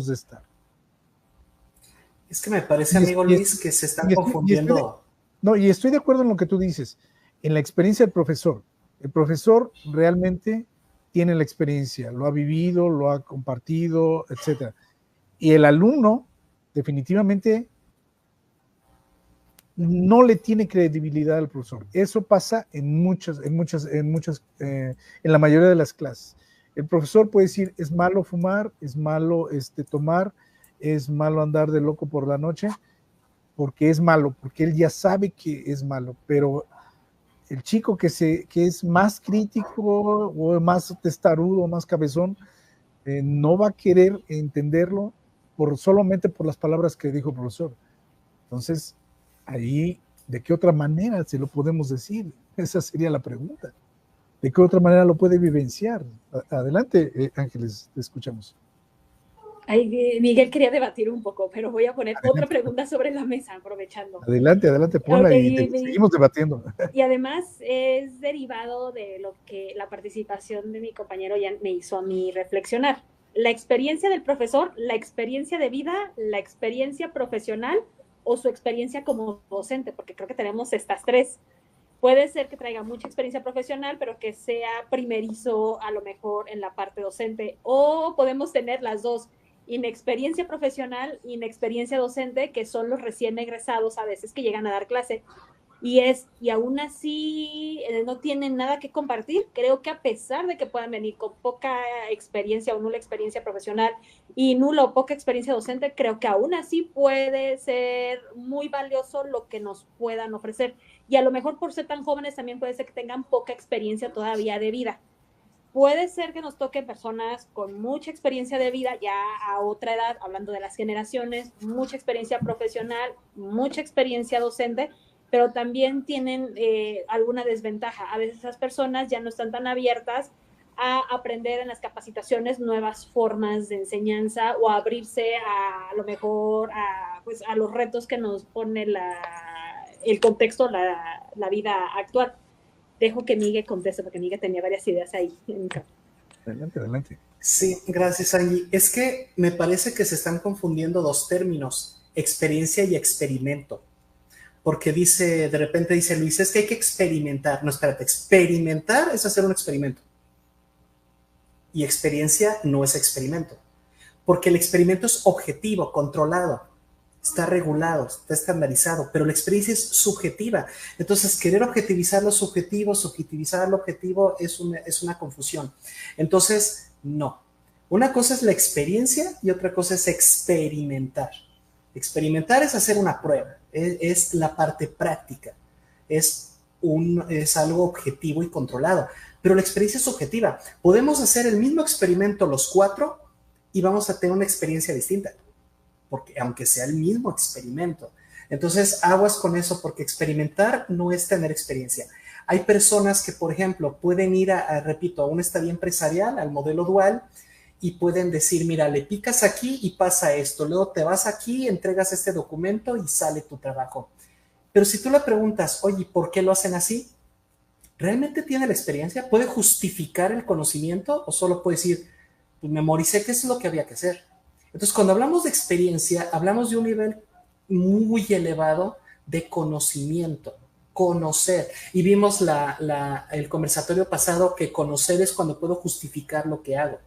de estar. Es que me parece, amigo Luis, que se están confundiendo. Y estoy de acuerdo en lo que tú dices, en la experiencia del profesor. El profesor realmente tiene la experiencia, lo ha vivido, lo ha compartido, etc. Y el alumno definitivamente no le tiene credibilidad al profesor. Eso pasa en la mayoría de las clases. El profesor puede decir, es malo fumar, es malo tomar, es malo andar de loco por la noche, porque es malo, porque él ya sabe que es malo, pero el chico que es más crítico o más testarudo, más cabezón, no va a querer entenderlo solamente por las palabras que dijo el profesor. Entonces, ahí, ¿de qué otra manera se lo podemos decir? Esa sería la pregunta. ¿De qué otra manera lo puede vivenciar? Adelante, Ángeles, te escuchamos. Ay, Miguel quería debatir un poco, pero voy a poner otra pregunta sobre la mesa, aprovechando. Adelante, ponla y seguimos debatiendo. Y además es derivado de lo que la participación de mi compañero ya me hizo a mí reflexionar. La experiencia del profesor, la experiencia de vida, la experiencia profesional o su experiencia como docente, porque creo que tenemos estas tres. Puede ser que traiga mucha experiencia profesional, pero que sea primerizo a lo mejor en la parte docente, o podemos tener las dos, inexperiencia profesional, inexperiencia docente, que son los recién egresados a veces que llegan a dar clase, y aún así no tienen nada que compartir. Creo que a pesar de que puedan venir con poca experiencia o nula experiencia profesional y nula o poca experiencia docente, creo que aún así puede ser muy valioso lo que nos puedan ofrecer. Y a lo mejor por ser tan jóvenes también puede ser que tengan poca experiencia todavía de vida. Puede ser que nos toquen personas con mucha experiencia de vida, ya a otra edad, hablando de las generaciones, mucha experiencia profesional, mucha experiencia docente, pero también tienen alguna desventaja. A veces esas personas ya no están tan abiertas a aprender en las capacitaciones nuevas formas de enseñanza o a abrirse a lo mejor a los retos que nos pone el contexto, la vida actual. Dejo que Miguel conteste, porque Miguel tenía varias ideas ahí. Adelante. Sí, gracias, Angie. Es que me parece que se están confundiendo dos términos, experiencia y experimento. Porque de repente dice Luis, es que hay que experimentar. No, espérate, experimentar es hacer un experimento. Y experiencia no es experimento. Porque el experimento es objetivo, controlado, está regulado, está estandarizado, pero la experiencia es subjetiva. Entonces, querer objetivizar lo subjetivo, subjetivizar lo objetivo es una confusión. Entonces, no. Una cosa es la experiencia y otra cosa es experimentar. Experimentar es hacer una prueba, es la parte práctica, es algo objetivo y controlado. pero la experiencia es subjetiva. Podemos hacer el mismo experimento los 4 y vamos a tener una experiencia distinta, porque aunque sea el mismo experimento. Entonces, aguas con eso, porque experimentar no es tener experiencia. Hay personas que, por ejemplo, pueden ir repito, a un estadio empresarial, al modelo dual, y pueden decir, mira, le picas aquí y pasa esto, luego te vas aquí, entregas este documento y sale tu trabajo. Pero si tú le preguntas, oye, ¿por qué lo hacen así? ¿Realmente tiene la experiencia? ¿Puede justificar el conocimiento o solo puede decir, pues memoricé que eso es lo que había que hacer? Entonces, cuando hablamos de experiencia, hablamos de un nivel muy elevado de conocimiento, conocer. Y vimos el conversatorio pasado que conocer es cuando puedo justificar lo que hago.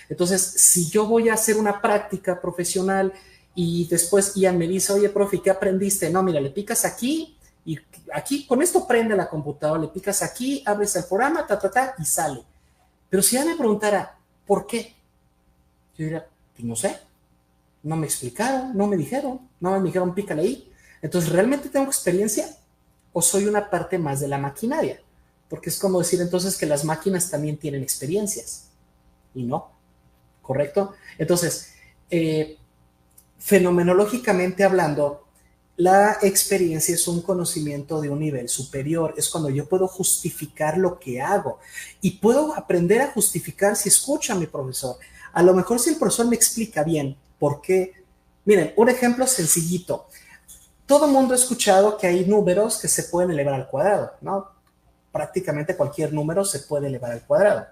Entonces, si yo voy a hacer una práctica profesional y después Ian me dice, oye, profe, ¿qué aprendiste? No, mira, le picas aquí y aquí, con esto prende la computadora, le picas aquí, abres el programa, y sale. Pero si Ian me preguntara, ¿por qué? Yo diría, pues no sé, no me explicaron, no me dijeron, pícale ahí. Entonces, ¿realmente tengo experiencia o soy una parte más de la maquinaria? Porque es como decir entonces que las máquinas también tienen experiencias y no. ¿Correcto? Entonces, fenomenológicamente hablando, la experiencia es un conocimiento de un nivel superior, es cuando yo puedo justificar lo que hago y puedo aprender a justificar si escucho a mi profesor. A lo mejor si el profesor me explica bien por qué. Miren, un ejemplo sencillito. Todo el mundo ha escuchado que hay números que se pueden elevar al cuadrado, ¿no? Prácticamente cualquier número se puede elevar al cuadrado.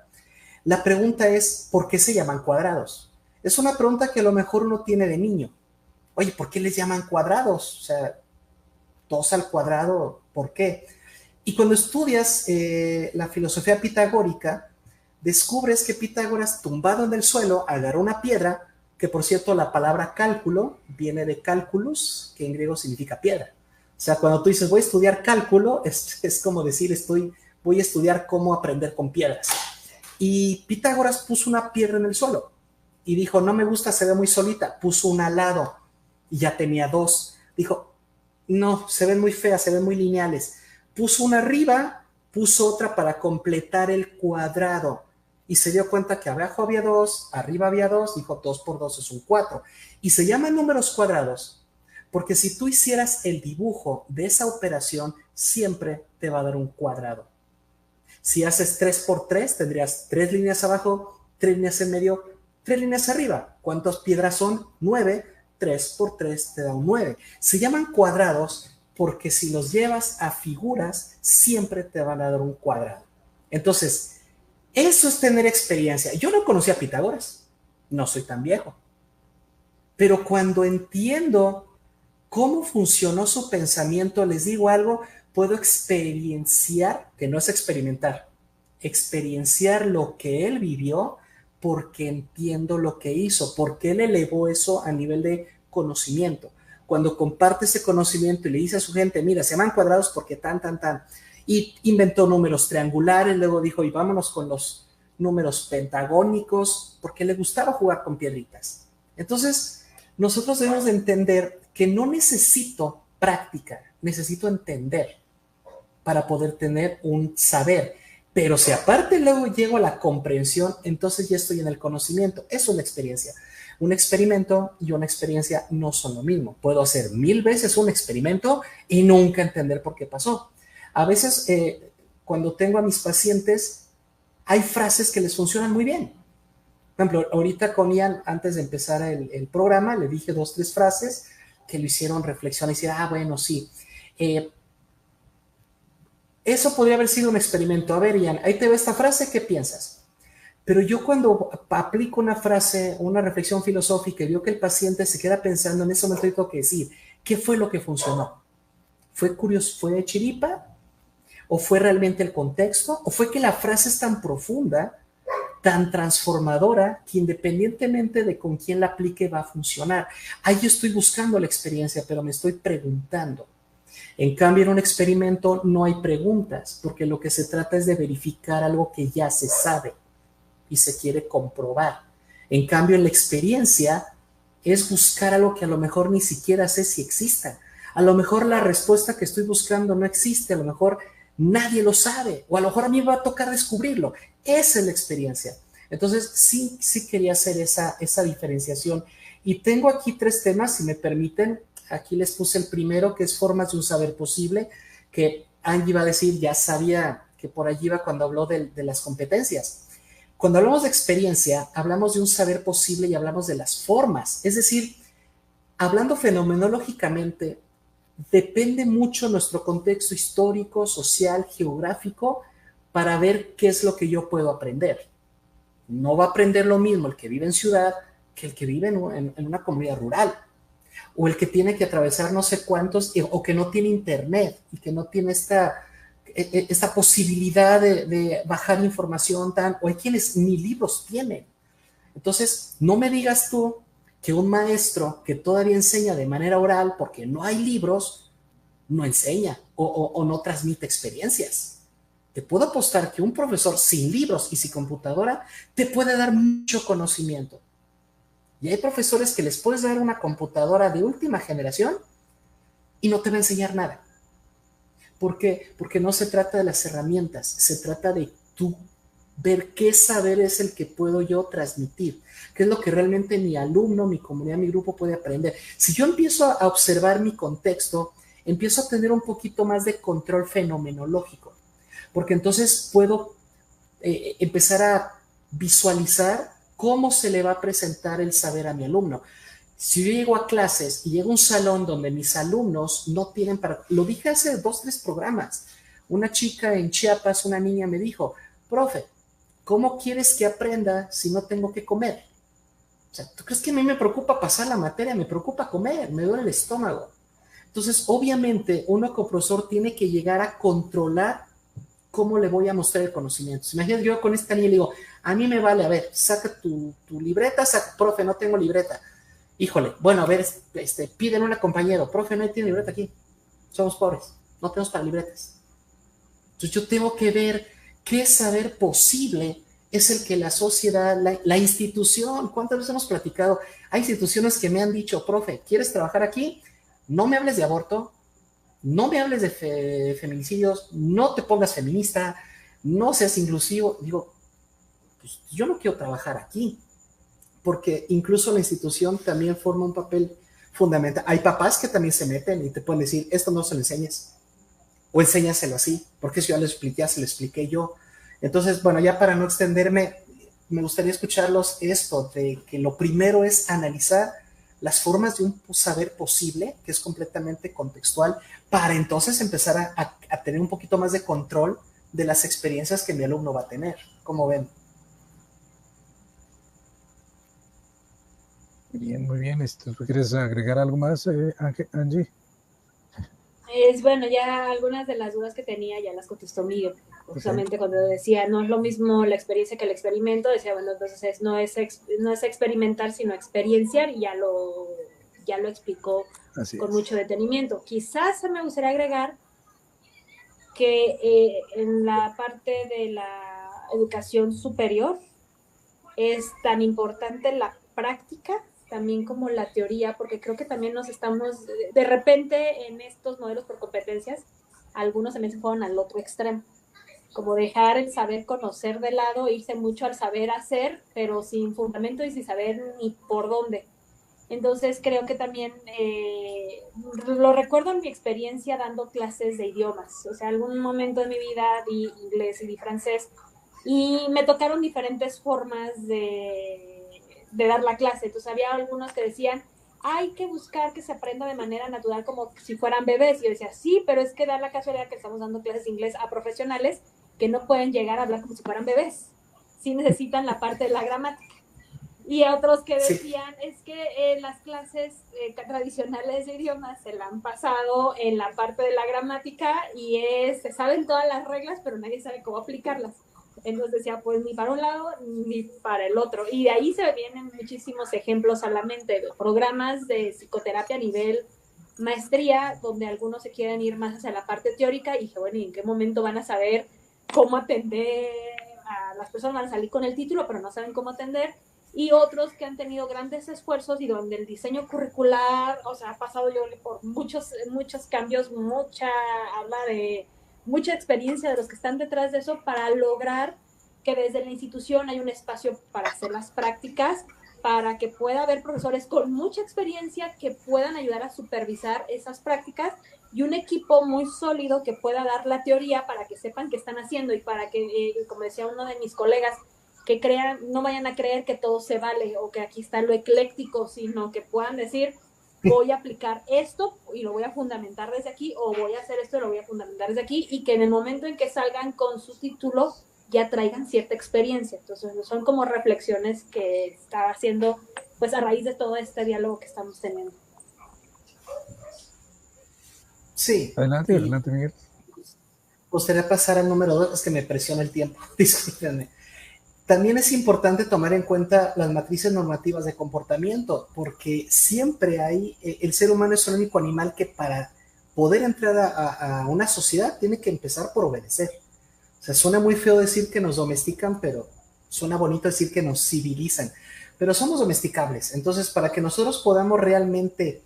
La pregunta es, ¿por qué se llaman cuadrados? Es una pregunta que a lo mejor uno tiene de niño. Oye, ¿por qué les llaman cuadrados? O sea, 2 al cuadrado, ¿por qué? Y cuando estudias la filosofía pitagórica, descubres que Pitágoras, tumbado en el suelo, agarró una piedra, que por cierto la palabra cálculo viene de cálculos, que en griego significa piedra. O sea, cuando tú dices voy a estudiar cálculo, es como decir voy a estudiar cómo aprender con piedras. Y Pitágoras puso una piedra en el suelo y dijo, no me gusta, se ve muy solita. Puso una al lado y ya tenía 2. Dijo, no, se ven muy feas, se ven muy lineales. Puso una arriba, puso otra para completar el cuadrado y se dio cuenta que abajo había 2, arriba había 2, dijo 2 por 2 es un 4. Y se llaman números cuadrados porque si tú hicieras el dibujo de esa operación, siempre te va a dar un cuadrado. Si haces 3 por 3, tendrías 3 líneas abajo, 3 líneas en medio, 3 líneas arriba. ¿Cuántas piedras son? 9. 3 por 3 te da un 9. Se llaman cuadrados porque si los llevas a figuras, siempre te van a dar un cuadrado. Entonces, eso es tener experiencia. Yo no conocía a Pitágoras, no soy tan viejo. Pero cuando entiendo cómo funcionó su pensamiento, les digo algo, puedo experienciar, que no es experimentar, experienciar lo que él vivió porque entiendo lo que hizo, porque él elevó eso a nivel de conocimiento. Cuando comparte ese conocimiento y le dice a su gente, mira, se llaman cuadrados porque tan, y inventó números triangulares, luego dijo, y vámonos con los números pentagónicos, porque le gustaba jugar con piedritas. Entonces, nosotros debemos de entender que no necesito práctica, necesito entender para poder tener un saber. Pero si aparte luego llego a la comprensión, entonces ya estoy en el conocimiento. Eso es la experiencia. Un experimento y una experiencia no son lo mismo. Puedo hacer 1000 veces un experimento y nunca entender por qué pasó. A veces, cuando tengo a mis pacientes, hay frases que les funcionan muy bien. Por ejemplo, ahorita con Ian, antes de empezar el programa, le dije 2, 3 frases que lo hicieron reflexionar y decir, bueno, sí. Eso podría haber sido un experimento. A ver, Ian, ahí te ve esta frase, ¿qué piensas? Pero yo cuando aplico una frase, una reflexión filosófica y veo que el paciente se queda pensando, en ese momento tengo que decir, ¿qué fue lo que funcionó? ¿Fue curioso, fue chiripa? ¿O fue realmente el contexto? ¿O fue que la frase es tan profunda, tan transformadora, que independientemente de con quién la aplique va a funcionar? Ahí yo estoy buscando la experiencia, pero me estoy preguntando. En cambio, en un experimento no hay preguntas, porque lo que se trata es de verificar algo que ya se sabe y se quiere comprobar. En cambio, en la experiencia es buscar algo que a lo mejor ni siquiera sé si exista. A lo mejor la respuesta que estoy buscando no existe, a lo mejor nadie lo sabe, o a lo mejor a mí me va a tocar descubrirlo. Esa es la experiencia. Entonces, sí quería hacer esa diferenciación. Y tengo aquí 3 temas, si me permiten. Aquí les puse el primero, que es formas de un saber posible, que Angie va a decir, ya sabía que por allí iba cuando habló de las competencias. Cuando hablamos de experiencia, hablamos de un saber posible y hablamos de las formas. Es decir, hablando fenomenológicamente, depende mucho nuestro contexto histórico, social, geográfico, para ver qué es lo que yo puedo aprender. No va a aprender lo mismo el que vive en ciudad que el que vive en una comunidad rural, o el que tiene que atravesar no sé cuántos, o que no tiene internet y que no tiene esta posibilidad de bajar información o hay quienes ni libros tienen. Entonces, no me digas tú que un maestro que todavía enseña de manera oral porque no hay libros, no enseña o no transmite experiencias. Te puedo apostar que un profesor sin libros y sin computadora te puede dar mucho conocimiento. Y hay profesores que les puedes dar una computadora de última generación y no te va a enseñar nada. ¿Por qué? Porque no se trata de las herramientas, se trata de tú ver qué saber es el que puedo yo transmitir, qué es lo que realmente mi alumno, mi comunidad, mi grupo puede aprender. Si yo empiezo a observar mi contexto, empiezo a tener un poquito más de control fenomenológico, porque entonces puedo empezar a visualizar cómo se le va a presentar el saber a mi alumno. Si yo llego a clases y llego a un salón donde mis alumnos no tienen para... Lo dije hace 2, 3 programas. Una chica en Chiapas, una niña me dijo, profe, ¿cómo quieres que aprenda si no tengo que comer? O sea, ¿tú crees que a mí me preocupa pasar la materia? Me preocupa comer, me duele el estómago. Entonces, obviamente, uno como profesor tiene que llegar a controlar cómo le voy a mostrar el conocimiento. Imagínate, yo con esta niña le digo, a mí me vale, a ver, saca tu libreta, profe, no tengo libreta. Híjole, bueno, a ver, piden una compañero, profe, no tiene libreta aquí, somos pobres, no tenemos para libretas. Entonces yo tengo que ver qué saber posible es el que la sociedad, la institución, ¿cuántas veces hemos platicado? Hay instituciones que me han dicho, profe, ¿quieres trabajar aquí? No me hables de aborto, no me hables de feminicidios, no te pongas feminista, no seas inclusivo. Digo, pues yo no quiero trabajar aquí, porque incluso la institución también forma un papel fundamental. Hay papás que también se meten y te pueden decir, esto no se lo enseñes, o enséñaselo así, porque si yo lo expliqué, se lo expliqué yo. Entonces, bueno, ya para no extenderme, me gustaría escucharlos esto, de que lo primero es analizar las formas de un saber posible, que es completamente contextual, para entonces empezar a tener un poquito más de control de las experiencias que mi alumno va a tener. ¿Cómo ven? Bien, muy bien. ¿Tú quieres agregar algo más, Angie? Bueno, ya algunas de las dudas que tenía ya las contestó Miguel, justamente cuando decía, no es lo mismo la experiencia que el experimento, decía, bueno, entonces no es experimentar, sino experienciar, y ya lo explicó con mucho detenimiento. Quizás me gustaría agregar que en la parte de la educación superior es tan importante la práctica también como la teoría, porque creo que también nos estamos, de repente en estos modelos por competencias, algunos también se fueron al otro extremo, como dejar el saber conocer de lado, irse mucho al saber hacer, pero sin fundamento y sin saber ni por dónde. Entonces creo que también lo recuerdo en mi experiencia dando clases de idiomas, o sea, algún momento de mi vida di inglés y di francés, y me tocaron diferentes formas de dar la clase. Entonces había algunos que decían, hay que buscar que se aprenda de manera natural como si fueran bebés. Y yo decía, sí, pero es que da la casualidad que estamos dando clases de inglés a profesionales que no pueden llegar a hablar como si fueran bebés. Sí necesitan la parte de la gramática. Y otros que decían, sí, es que las clases tradicionales de idiomas se la han pasado en la parte de la gramática y se saben todas las reglas, pero nadie sabe cómo aplicarlas. Entonces decía, pues ni para un lado ni para el otro. Y de ahí se vienen muchísimos ejemplos a la mente, de programas de psicoterapia a nivel maestría, donde algunos se quieren ir más hacia la parte teórica, y dije, bueno, ¿y en qué momento van a saber cómo atender a las personas? Van a salir con el título, pero no saben cómo atender. Y otros que han tenido grandes esfuerzos y donde el diseño curricular, o sea, ha pasado yo por muchos cambios, habla de mucha experiencia de los que están detrás de eso para lograr que desde la institución hay un espacio para hacer las prácticas, para que pueda haber profesores con mucha experiencia que puedan ayudar a supervisar esas prácticas y un equipo muy sólido que pueda dar la teoría para que sepan qué están haciendo y para que, como decía uno de mis colegas, que crean, no vayan a creer que todo se vale o que aquí está lo ecléctico, sino que puedan decir, voy a aplicar esto y lo voy a fundamentar desde aquí, o voy a hacer esto y lo voy a fundamentar desde aquí, y que en el momento en que salgan con su título ya traigan cierta experiencia. Entonces son como reflexiones que estaba haciendo pues a raíz de todo este diálogo que estamos teniendo. Sí. Adelante, Miguel. Gustaría pasar al número 2, es que me presiona el tiempo, discúlpenme. También es importante tomar en cuenta las matrices normativas de comportamiento, porque siempre el ser humano es el único animal que para poder entrar a una sociedad tiene que empezar por obedecer. O sea, suena muy feo decir que nos domestican, pero suena bonito decir que nos civilizan. Pero somos domesticables, entonces para que nosotros podamos realmente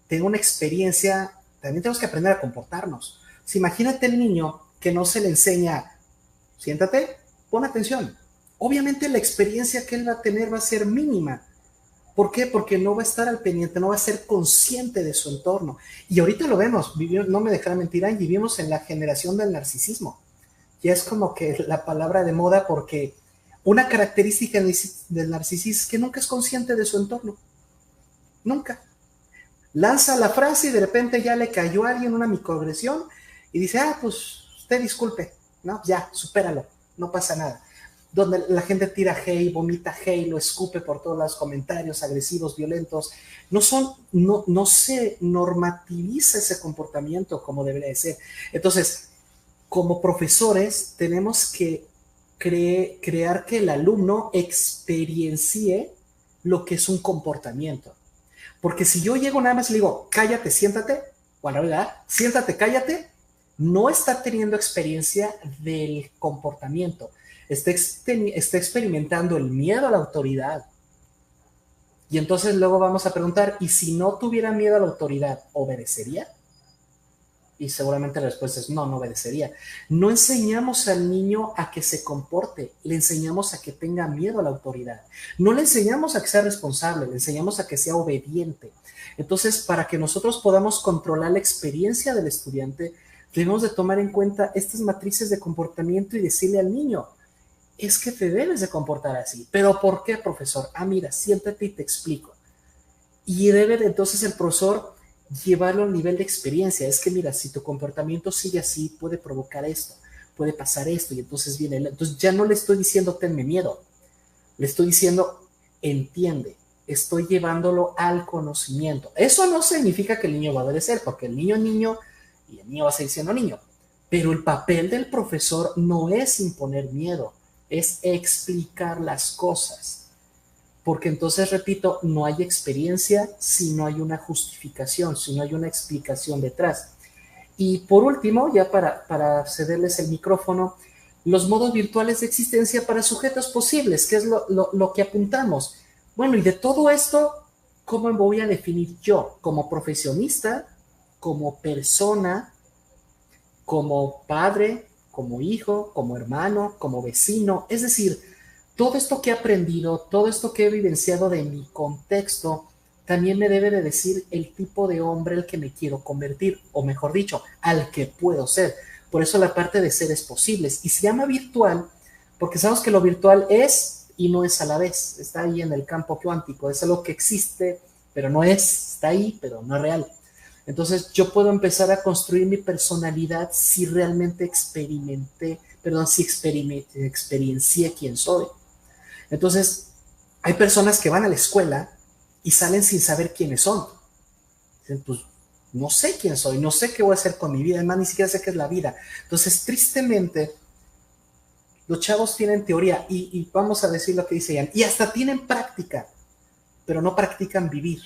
tener una experiencia, también tenemos que aprender a comportarnos. O sea, imagínate el niño que no se le enseña, siéntate, pon atención. Obviamente la experiencia que él va a tener va a ser mínima. ¿Por qué? Porque no va a estar al pendiente, no va a ser consciente de su entorno. Y ahorita lo vemos, no me dejará mentir, vivimos en la generación del narcisismo. Ya es como que la palabra de moda, porque una característica del narcisismo es que nunca es consciente de su entorno. Nunca. Lanza la frase y de repente ya le cayó a alguien una microagresión y dice, pues usted disculpe, ¿no? Ya, supéralo, no pasa nada. Donde la gente tira hate, vomita hate, lo escupe por todos los comentarios agresivos, violentos. No se normativiza ese comportamiento como debería de ser. Entonces, como profesores, tenemos que crear que el alumno experiencie lo que es un comportamiento. Porque si yo llego nada más y le digo, cállate, siéntate, o a la verdad, siéntate, cállate, no está teniendo experiencia del comportamiento. Está experimentando el miedo a la autoridad. Y entonces luego vamos a preguntar, ¿y si no tuviera miedo a la autoridad, obedecería? Y seguramente la respuesta es no obedecería. No enseñamos al niño a que se comporte, le enseñamos a que tenga miedo a la autoridad. No le enseñamos a que sea responsable, le enseñamos a que sea obediente. Entonces, para que nosotros podamos controlar la experiencia del estudiante, debemos de tomar en cuenta estas matrices de comportamiento y decirle al niño, es que te debes de comportar así. ¿Pero por qué, profesor? Mira, siéntate y te explico. Y debe de entonces el profesor llevarlo a un nivel de experiencia. Es que mira, si tu comportamiento sigue así, puede provocar esto, puede pasar esto, y entonces entonces ya no le estoy diciendo tenme miedo, le estoy diciendo entiende, estoy llevándolo al conocimiento. Eso no significa que el niño va a obedecer, porque el niño es niño y el niño va a seguir siendo niño, pero el papel del profesor no es imponer miedo, es explicar las cosas. Porque entonces, repito, no hay experiencia si no hay una justificación, si no hay una explicación detrás. Y por último, ya para cederles el micrófono, los modos virtuales de existencia para sujetos posibles, que es lo que apuntamos. Bueno, y de todo esto, ¿cómo me voy a definir yo? Como profesionista, como persona, como padre, como hijo, como hermano, como vecino. Es decir, todo esto que he aprendido, todo esto que he vivenciado de mi contexto, también me debe de decir el tipo de hombre al que me quiero convertir, o mejor dicho, al que puedo ser. Por eso la parte de seres posibles. Y se llama virtual, porque sabemos que lo virtual es y no es a la vez. Está ahí en el campo cuántico. Es algo que existe, pero no es. Está ahí, pero no es real. Entonces yo puedo empezar a construir mi personalidad si realmente experiencié quién soy. Entonces, hay personas que van a la escuela y salen sin saber quiénes son. Dicen, pues, no sé quién soy, no sé qué voy a hacer con mi vida, además ni siquiera sé qué es la vida. Entonces, tristemente, los chavos tienen teoría y vamos a decir lo que dice Ian, y hasta tienen práctica, pero no practican vivir.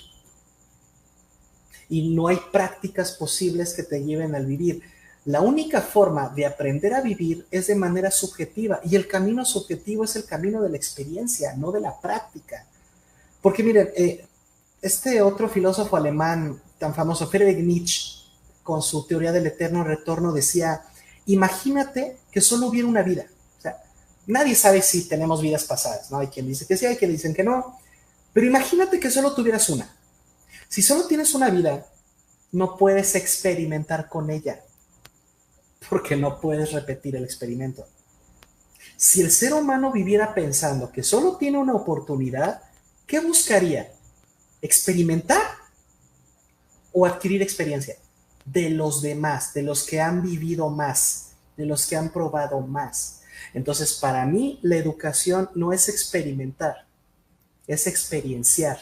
Y no hay prácticas posibles que te lleven al vivir. La única forma de aprender a vivir es de manera subjetiva, y el camino subjetivo es el camino de la experiencia, no de la práctica. Porque miren, este otro filósofo alemán tan famoso, Friedrich Nietzsche, con su teoría del eterno retorno, decía, imagínate que solo hubiera una vida. O sea, nadie sabe si tenemos vidas pasadas, ¿no? Hay quien dice que sí, hay quien dicen que no, pero imagínate que solo tuvieras una. Si solo tienes una vida, no puedes experimentar con ella, porque no puedes repetir el experimento. Si el ser humano viviera pensando que solo tiene una oportunidad, ¿qué buscaría? ¿Experimentar o adquirir experiencia? De los demás, de los que han vivido más, de los que han probado más. Entonces, para mí, la educación no es experimentar, es experienciar.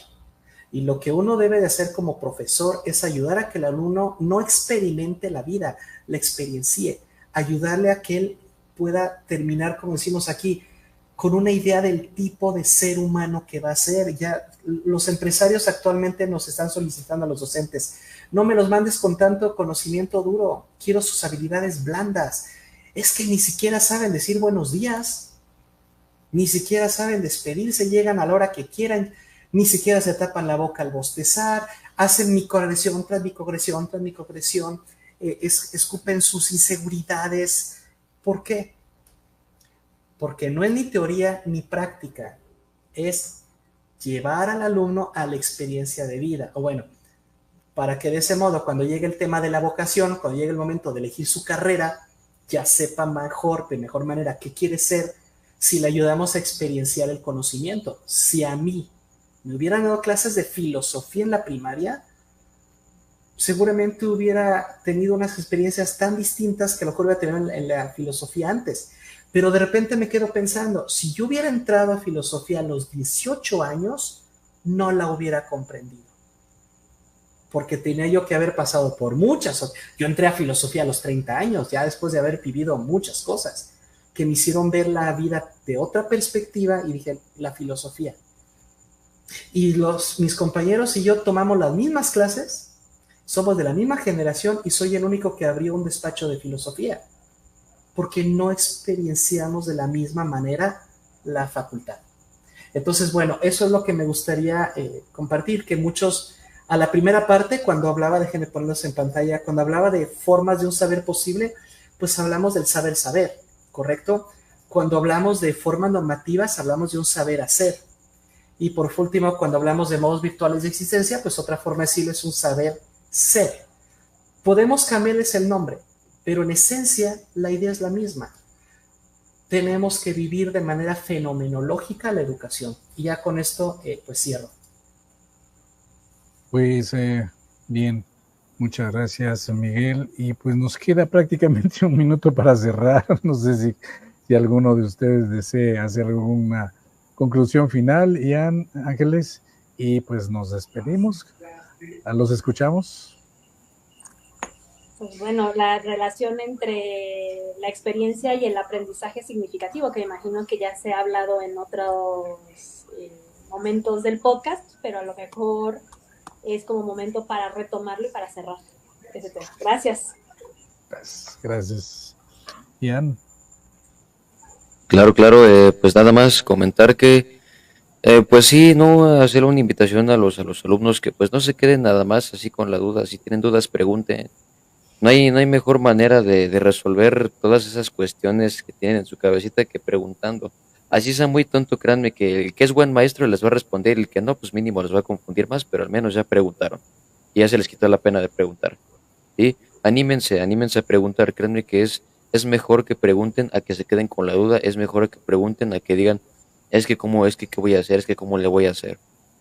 Y lo que uno debe de hacer como profesor es ayudar a que el alumno no experimente la vida, la experiencie, ayudarle a que él pueda terminar, como decimos aquí, con una idea del tipo de ser humano que va a ser. Ya los empresarios actualmente nos están solicitando a los docentes: no me los mandes con tanto conocimiento duro, quiero sus habilidades blandas. Es que ni siquiera saben decir buenos días, ni siquiera saben despedirse, llegan a la hora que quieran, ni siquiera se tapan la boca al bostezar, hacen microagresión tras microagresión tras microagresión, escupen sus inseguridades. ¿Por qué? Porque no es ni teoría ni práctica, es llevar al alumno a la experiencia de vida. O bueno, para que de ese modo, cuando llegue el tema de la vocación, cuando llegue el momento de elegir su carrera, ya sepa mejor, de mejor manera, qué quiere ser, si le ayudamos a experienciar el conocimiento. Si a mí me hubieran dado clases de filosofía en la primaria, seguramente hubiera tenido unas experiencias tan distintas que a lo mejor hubiera tenido en la filosofía antes. Pero de repente me quedo pensando, si yo hubiera entrado a filosofía a los 18 años, no la hubiera comprendido. Porque tenía yo que haber pasado por muchas. Yo entré a filosofía a los 30 años, ya después de haber vivido muchas cosas que me hicieron ver la vida de otra perspectiva, y dije, la filosofía. Y mis compañeros y yo tomamos las mismas clases, somos de la misma generación y soy el único que abrió un despacho de filosofía, porque no experienciamos de la misma manera la facultad. Entonces, bueno, eso es lo que me gustaría compartir, que muchos, a la primera parte, cuando hablaba, déjenme ponerlos en pantalla, cuando hablaba de formas de un saber posible, pues hablamos del saber saber, ¿correcto? Cuando hablamos de formas normativas, hablamos de un saber hacer. Y por último, cuando hablamos de modos virtuales de existencia, pues otra forma de decirlo es un saber ser. Podemos cambiarles el nombre, pero en esencia la idea es la misma. Tenemos que vivir de manera fenomenológica la educación. Y ya con esto, pues cierro. Pues bien, muchas gracias, Miguel. Y pues nos queda prácticamente un minuto para cerrar. No sé si alguno de ustedes desee hacer alguna conclusión final, Ian, Ángeles, y pues nos despedimos. ¿Los escuchamos? Pues bueno, la relación entre la experiencia y el aprendizaje significativo, que imagino que ya se ha hablado en otros momentos del podcast, pero a lo mejor es como momento para retomarlo y para cerrar ese tema. Gracias. Gracias. Ian. Claro, pues nada más comentar que pues sí, no hacer una invitación a los alumnos que pues no se queden nada más así con la duda. Si tienen dudas, pregunten. No hay mejor manera de resolver todas esas cuestiones que tienen en su cabecita que preguntando. Así sea muy tonto, créanme que el que es buen maestro les va a responder, y el que no, pues mínimo les va a confundir más, pero al menos ya preguntaron. Y ya se les quitó la pena de preguntar. ¿Sí? Anímense a preguntar. Créanme que es mejor que pregunten a que se queden con la duda. Es mejor que pregunten a que digan, es que cómo, es que qué voy a hacer, es que cómo le voy a hacer.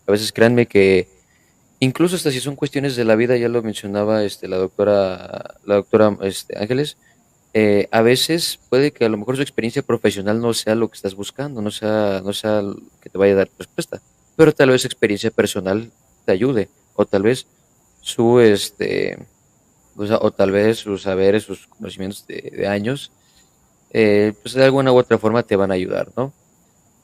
A veces créanme que incluso hasta si son cuestiones de la vida, ya lo mencionaba la doctora Ángeles, a veces puede que a lo mejor su experiencia profesional no sea lo que estás buscando, no sea lo que te vaya a dar respuesta, pero tal vez experiencia personal te ayude, o tal vez su o tal vez sus saberes, sus conocimientos de años, pues de alguna u otra forma te van a ayudar, ¿no?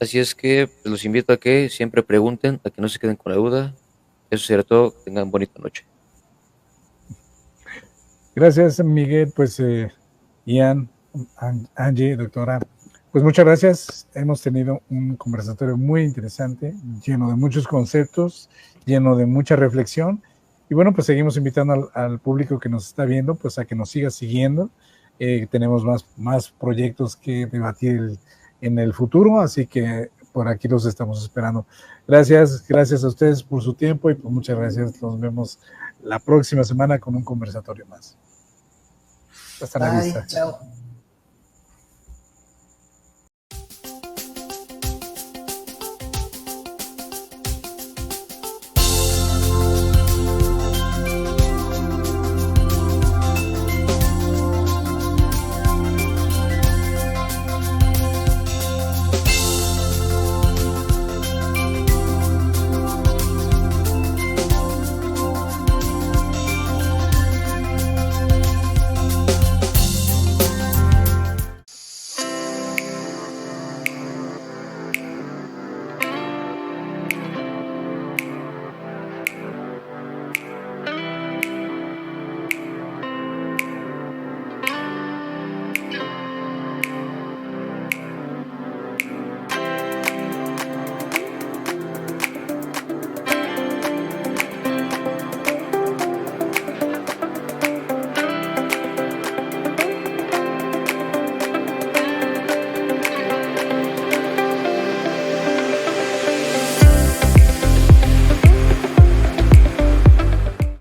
Así es que pues, los invito a que siempre pregunten, a que no se queden con la duda. Eso sería todo. Tengan bonita noche. Gracias, Miguel. Pues, Ian, Angie, doctora, pues muchas gracias. Hemos tenido un conversatorio muy interesante, lleno de muchos conceptos, lleno de mucha reflexión. Y bueno, pues seguimos invitando al público que nos está viendo, pues a que nos siga siguiendo. tenemos más proyectos que debatir en el futuro, así que por aquí los estamos esperando. Gracias a ustedes por su tiempo y pues muchas gracias. Nos vemos la próxima semana con un conversatorio más. Hasta la vista. Chao.